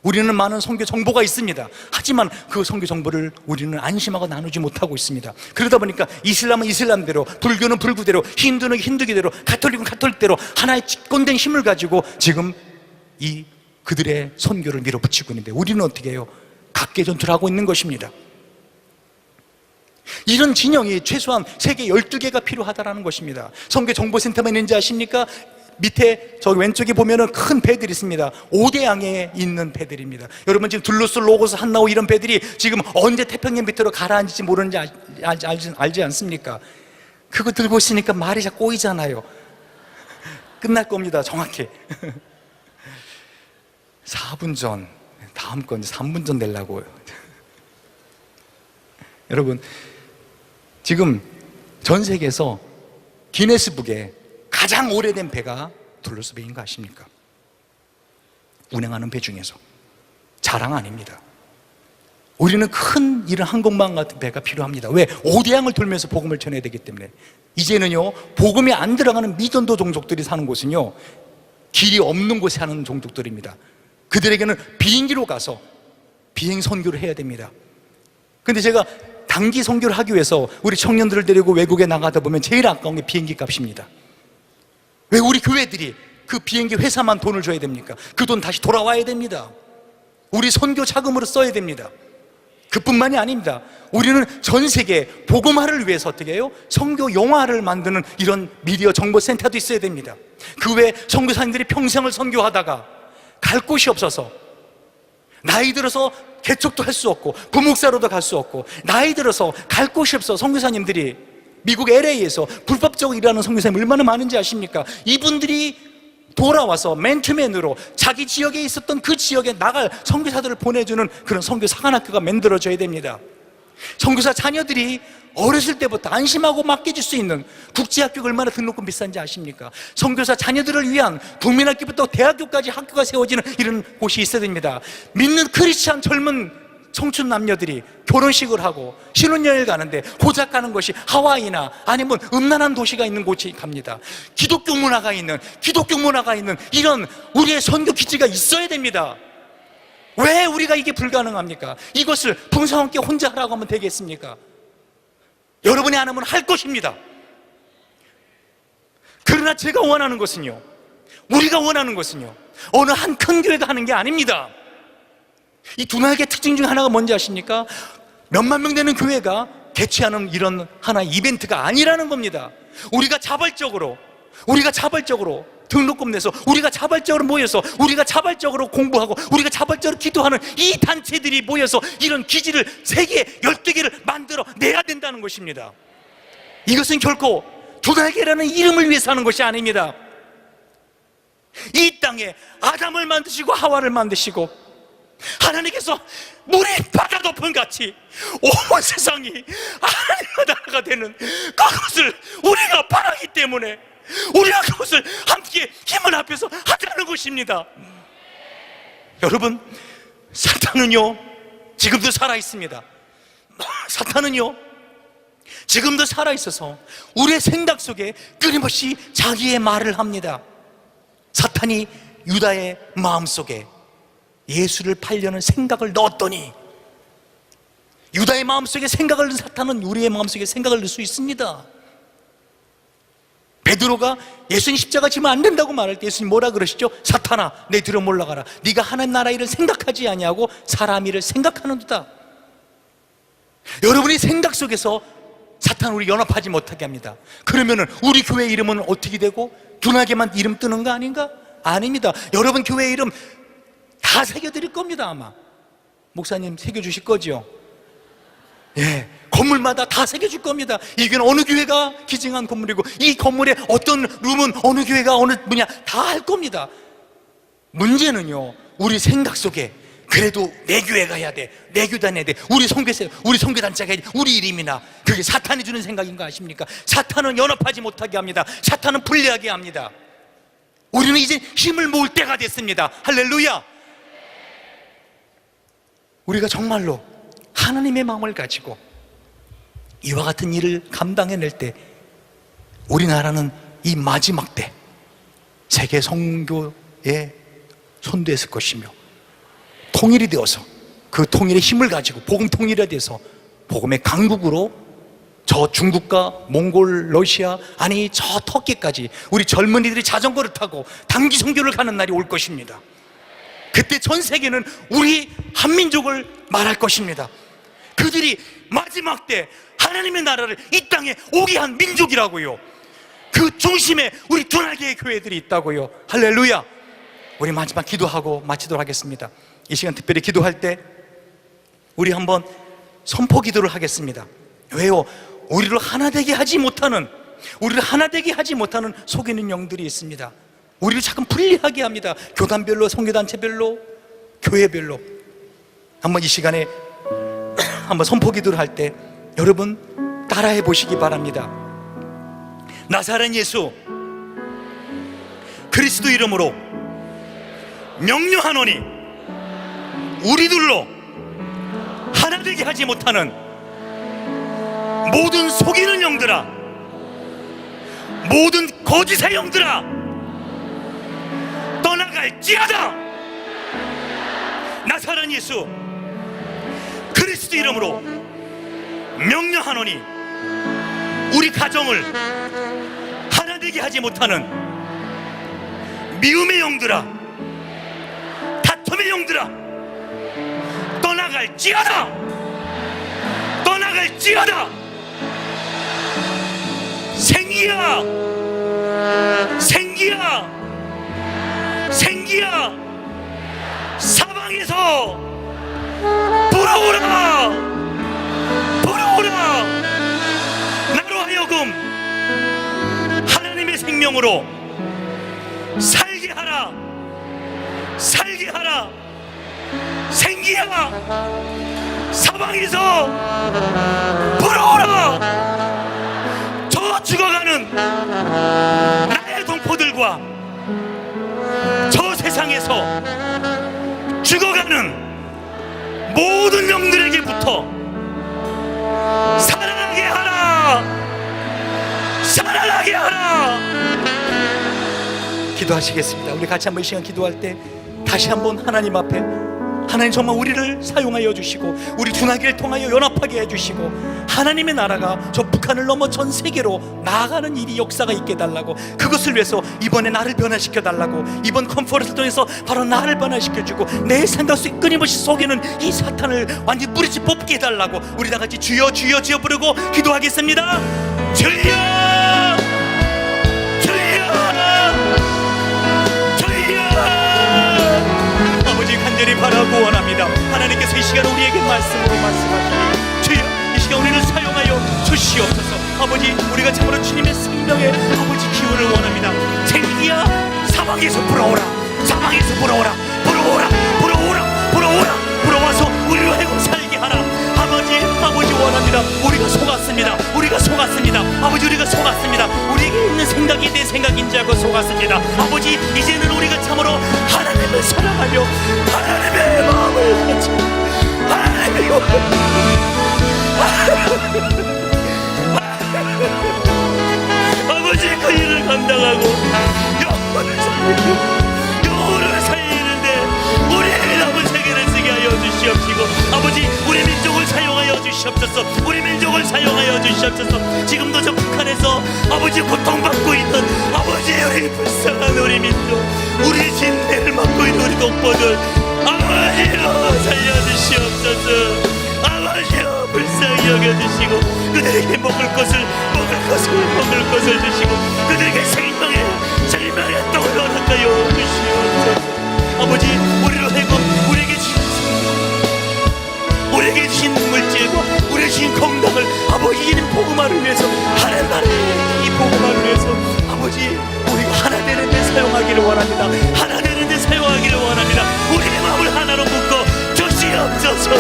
우리는 많은 선교 정보가 있습니다. 하지만 그 선교 정보를 우리는 안심하고 나누지 못하고 있습니다. 그러다 보니까 이슬람은 이슬람대로, 불교는 불교대로, 힌두는 힌두교대로, 가톨릭은 가톨릭대로 하나의 집권된 힘을 가지고 지금 이 그들의 선교를 밀어붙이고 있는데, 우리는 어떻게 해요? 각계 전투를 하고 있는 것입니다. 이런 진영이 최소한 세계 12개가 필요하다는 것입니다. 선교 정보센터만 있는지 아십니까? 밑에 저 왼쪽에 보면은 큰 배들이 있습니다. 5대양에 있는 배들입니다. 여러분, 지금 둘루스, 로고스, 한나오 이런 배들이 지금 언제 태평양 밑으로 가라앉을지 모르는지 알지 않습니까? 그거 들고 있으니까 말이 자꾸 꼬이잖아요. 끝날 겁니다, 정확히. 4분 전, 다음 건 3분 전 내려고요. 여러분, 지금 전 세계에서 기네스북에 가장 오래된 배가 둘루스 배인 거 아십니까? 운행하는 배 중에서. 자랑 아닙니다. 우리는 큰 이런 항공망 같은 배가 필요합니다. 왜? 오대양을 돌면서 복음을 전해야 되기 때문에. 이제는요, 복음이 안 들어가는 미전도 종족들이 사는 곳은요, 길이 없는 곳에 사는 종족들입니다. 그들에게는 비행기로 가서 비행 선교를 해야 됩니다. 근데 제가 단기 선교를 하기 위해서 우리 청년들을 데리고 외국에 나가다 보면 제일 아까운 게 비행기 값입니다. 왜 우리 교회들이 그 비행기 회사만 돈을 줘야 됩니까? 그 돈 다시 돌아와야 됩니다. 우리 선교 자금으로 써야 됩니다. 그뿐만이 아닙니다. 우리는 전 세계 복음화를 위해서 어떻게 해요? 선교 영화를 만드는 이런 미디어 정보센터도 있어야 됩니다. 그 외에 선교사님들이 평생을 선교하다가 갈 곳이 없어서 나이 들어서 개척도 할 수 없고 부목사로도 갈 수 없고 나이 들어서 갈 곳이 없어 선교사님들이 미국 LA에서 불법적으로 일하는 선교사님 얼마나 많은지 아십니까? 이분들이 돌아와서 맨투맨으로 자기 지역에 있었던 그 지역에 나갈 선교사들을 보내주는 그런 선교 사관학교가 만들어져야 됩니다. 선교사 자녀들이 어렸을 때부터 안심하고 맡겨줄 수 있는 국제학교가 얼마나 등록금 비싼지 아십니까? 선교사 자녀들을 위한 국민학교부터 대학교까지 학교가 세워지는 이런 곳이 있어야 됩니다. 믿는 크리스찬 젊은 청춘 남녀들이 결혼식을 하고 신혼여행을 가는데 고작 가는 것이 하와이나 아니면 음란한 도시가 있는 곳이 갑니다. 기독교 문화가 있는 이런 우리의 선교 기지가 있어야 됩니다. 왜 우리가 이게 불가능합니까? 이것을 풍성함께 혼자 하라고 하면 되겠습니까? 여러분이 안 하면 할 것입니다. 그러나 제가 원하는 것은요, 우리가 원하는 것은요, 어느 한 큰 교회가 하는 게 아닙니다. 이 두나의 특징 중 하나가 뭔지 아십니까? 몇만 명 되는 교회가 개최하는 이런 하나의 이벤트가 아니라는 겁니다. 우리가 자발적으로 등록금 내서 우리가 자발적으로 모여서 우리가 자발적으로 공부하고 우리가 자발적으로 기도하는 이 단체들이 모여서 이런 기지를 3개, 12개를 만들어 내야 된다는 것입니다. 이것은 결코 두나에게라는 이름을 위해서 하는 것이 아닙니다. 이 땅에 아담을 만드시고 하와를 만드시고 하나님께서 물이 바다 덮은 같이 온 세상이 하나님과 나라가 되는 그것을 우리가 바라기 때문에 우리가 그것을 함께 힘을 합해서 하자는 것입니다. 여러분, 사탄은요 지금도 살아있습니다. 사탄은요 지금도 살아있어서 우리의 생각 속에 끊임없이 자기의 말을 합니다. 사탄이 유다의 마음속에 예수를 팔려는 생각을 넣었더니 유다의 마음속에 생각을 넣은 사탄은 우리의 마음속에 생각을 넣을 수 있습니다. 베드로가 예수님 십자가 지면 안 된다고 말할 때 예수님 뭐라 그러시죠? 사탄아, 내 뒤로 몰라가라. 네가 하나님 나라 일을 생각하지 아니하고 사람 일을 생각하는도다. 여러분이 생각 속에서 사탄 우리 연합하지 못하게 합니다. 그러면은 우리 교회 이름은 어떻게 되고 둔하게만 이름 뜨는 거 아닌가? 아닙니다. 여러분 교회 이름 다 새겨드릴 겁니다. 아마 목사님 새겨주실 거죠? 예, 건물마다 다 새겨줄 겁니다. 이 교회는 어느 교회가 기증한 건물이고 이 건물에 어떤 룸은 어느 교회가 어느 분야 다 할 겁니다. 문제는요, 우리 생각 속에 그래도 내 교회가 해야 돼, 내 교단 해야 돼, 우리 선교단체가 해야 돼, 우리 이름이나, 그게 사탄이 주는 생각인 거 아십니까? 사탄은 연합하지 못하게 합니다. 사탄은 분리하게 합니다. 우리는 이제 힘을 모을 때가 됐습니다. 할렐루야. 우리가 정말로 하나님의 마음을 가지고 이와 같은 일을 감당해낼 때 우리나라는 이 마지막 때 세계 선교에 선도했을 것이며 통일이 되어서 그 통일의 힘을 가지고 복음 통일에 대해서 복음의 강국으로 저 중국과 몽골, 러시아, 아니 저 터키까지 우리 젊은이들이 자전거를 타고 단기 선교를 가는 날이 올 것입니다. 그때 전 세계는 우리 한민족을 말할 것입니다. 그들이 마지막 때 하나님의 나라를 이 땅에 오게 한 민족이라고요. 그 중심에 우리 두나개의 교회들이 있다고요. 할렐루야. 우리 마지막 기도하고 마치도록 하겠습니다. 이 시간 특별히 기도할 때 우리 한번 선포 기도를 하겠습니다. 왜요? 우리를 하나 되게 하지 못하는 속이는 영들이 있습니다. 우리를 자꾸 분리하게 합니다. 교단별로, 선교단체별로, 교회별로. 한번 이 시간에 한번 선포 기도를 할 때 여러분 따라해 보시기 바랍니다. 나사렛 예수 그리스도 이름으로 명령하노니 우리들로 하나 하나되게 하지 못하는 모든 속이는 영들아, 모든 거짓의 영들아, 떠나갈지어다. 나사렛 예수 그리스도 이름으로 명령하노니 우리 가정을 하나되게 하지 못하는 미움의 영들아, 다툼의 영들아, 떠나갈지어다. 떠나갈지어다. 생기야, 생기야, 생기야, 사방에서 불어오라, 불어오라. 나로 하여금 하나님의 생명으로 살게 하라, 살게 하라. 생기야, 사방에서 불어오라. 저 죽어가는 나의 동포들과 저 세상에서 죽어가는 모든 영들에게부터 살아나게 하라, 살아나게 하라. 기도하시겠습니다. 우리 같이 한번 이 시간 기도할 때 다시 한번 하나님 앞에, 하나님 정말 우리를 사용하여 주시고 우리 준하기를 통하여 연합하게 해주시고 하나님의 나라가 저 북한을 넘어 전 세계로 나아가는 일이 역사가 있게 해달라고, 그것을 위해서 이번에 나를 변화시켜 달라고, 이번 컨퍼런스를 통해서 바로 나를 변화시켜주고 내 생각 속에 끊임없이 속이는 이 사탄을 완전히 뿌리치 뽑게 해달라고 우리 다 같이 주여 주여 주여 부르고 기도하겠습니다. 주여, 간절히 바라고 원합니다. 하나님께서 이 시간 우리에게 말씀으로 말씀하시니 주여 이 시간 우리를 사용하여 주시옵소서. 아버지, 우리가 참으로 주님의 생명의 아버지 기운을 원합니다. 생기야, 사방에서 불어오라, 사방에서 불어오라, 불어오라, 불어오라, 불어오라, 불어와서 우리를 해고 살게 하라. 아버지, 아버지 원합니다. 우리가 속았습니다. 우리가 속았습니다. 아버지, 우리가 속았습니다. 우리에게 있는 생각이 내 생각인 줄 알고 속았습니다. 아버지, 이제는 우리가 참으로 하나님을 사랑하며 하나님의 마음을 가지, 하나님의 아버지 그 일을 감당하고 영혼을 살리고 영혼을 살리는데 우리의 남은 세계를 쓰게 하여 주시옵시고, 아버지 우리 민족을 사용하여 주시옵소서. 우리 민족을 사용하여 주시옵소서. 지금도 저 북한에서 아버지 고통받고 있는 아버지 우리 불쌍한 우리 민족, 우리 진대를 맡고 있는 우리 동포들 아버지여 살려주시옵소서. 아버지여 불쌍히 여겨주시고 그들에게 먹을 것을 주시고 그들에게 생명의 떡을 허락하여 주시옵소서. 아버지, 우리로 하여금 우리에게 주신 물질과 우리에게 주신 건강을 아버지 이는 복음화를 위해서, 하나님의 이 복음화를 위해서 아버지 우리가 하나 되는 데 사용하기를 원합니다. 하나 되는 데 사용하기를 원합니다. 우리의 마음을 하나로 묶어 주시옵소서.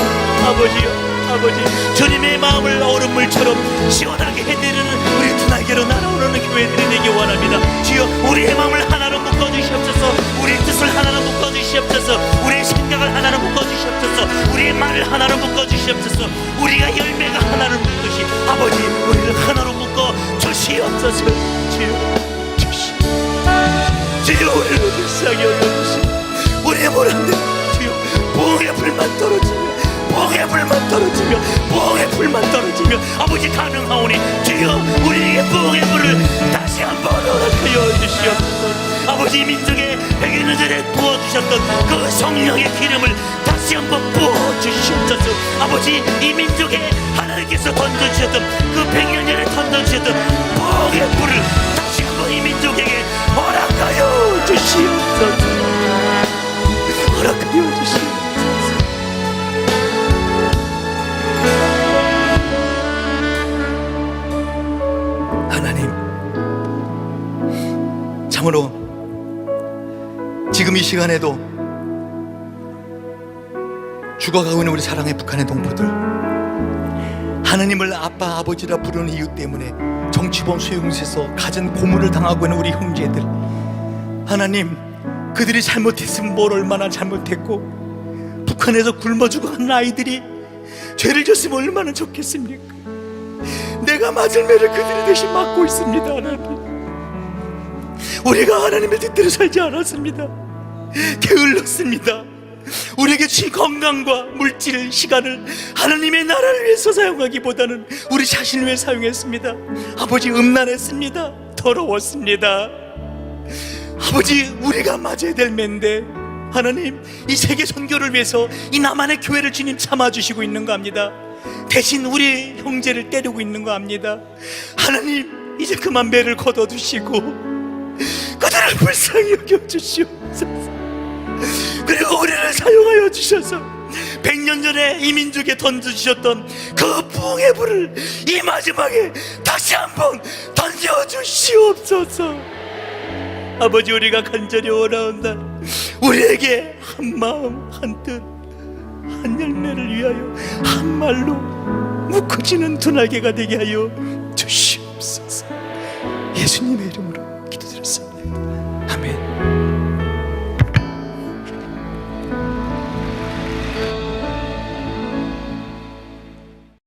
아버지요, 아버지 주님의 마음을 얼음물처럼 시원하게 해드리는 우리 두 날개로 날아오르는 교회들이 되기 원합니다. 주여, 우리의 마음을 하나로 묶어주시옵소서. 우리의 뜻을 하나로 묶어주시옵소서. 우리의 생각을 하나로 묶어주시옵소서. 우리의 말을 하나로 묶어주시옵소서. 우리가 열매가 하나로 묶듯이 아버지 우리를 하나로 묶어 주시옵소서. 주여, 주여 우리를 불쌍히 여겨주시고 우리의 모란데 주여 부흥의 불만 떨어지며 부흥의 불만 떨어지며 부흥의 불만 떨어지며 아버지 가능하오니 주여 우리에게 부흥의 불을 다시 한번 허락하여 주시옵소서. 아버지 민족의 100여 전에 부어주셨던 그 성령의 기름을 다시 한번 부어주시옵소서. 아버지 이 민족에 하나님께서 던져주셨던 그 100여 전에 던져주셨던 부흥의 불을 다시 한번 이 민족에게 허락하여 주시옵소서. 허락하여 주시옵소서. 하나님, 참으로 지금 이 시간에도 죽어가고 있는 우리 사랑의 북한의 동포들, 하나님을 아빠 아버지라 부르는 이유 때문에 정치범 수용소에서 갖은 고문을 당하고 있는 우리 형제들, 하나님 그들이 잘못했으면 뭘 얼마나 잘못했고 북한에서 굶어 죽어가는 아이들이 죄를 졌으면 얼마나 좋겠습니까? 내가 맞을 매를 그들이 대신 맞고 있습니다. 하나님, 우리가 하나님의 뜻대로 살지 않았습니다. 게을렀습니다. 우리에게 주 건강과 물질, 시간을 하나님의 나라를 위해서 사용하기보다는 우리 자신을 위해 사용했습니다. 아버지, 음란했습니다. 더러웠습니다. 아버지, 우리가 맞아야 될 매인데 하나님, 이 세계 선교를 위해서 이 남한의 교회를 주님 참아주시고 있는 거 압니다. 대신 우리 형제를 때리고 있는 거 압니다. 하나님, 이제 그만 매를 걷어두시고 그들을 불쌍히 여겨주시옵소서. 그리고 우리를 사용하여 주셔서 100년 전에 이 민족에 던져주셨던 그 부흥의 불을 이 마지막에 다시 한번 던져주시옵소서. 아버지, 우리가 간절히 원하온다. 우리에게 한 마음, 한 뜻, 한 열매를 위하여 한 말로 묶어지는 두 날개가 되게 하여 주시옵소서. 예수님의 이름으로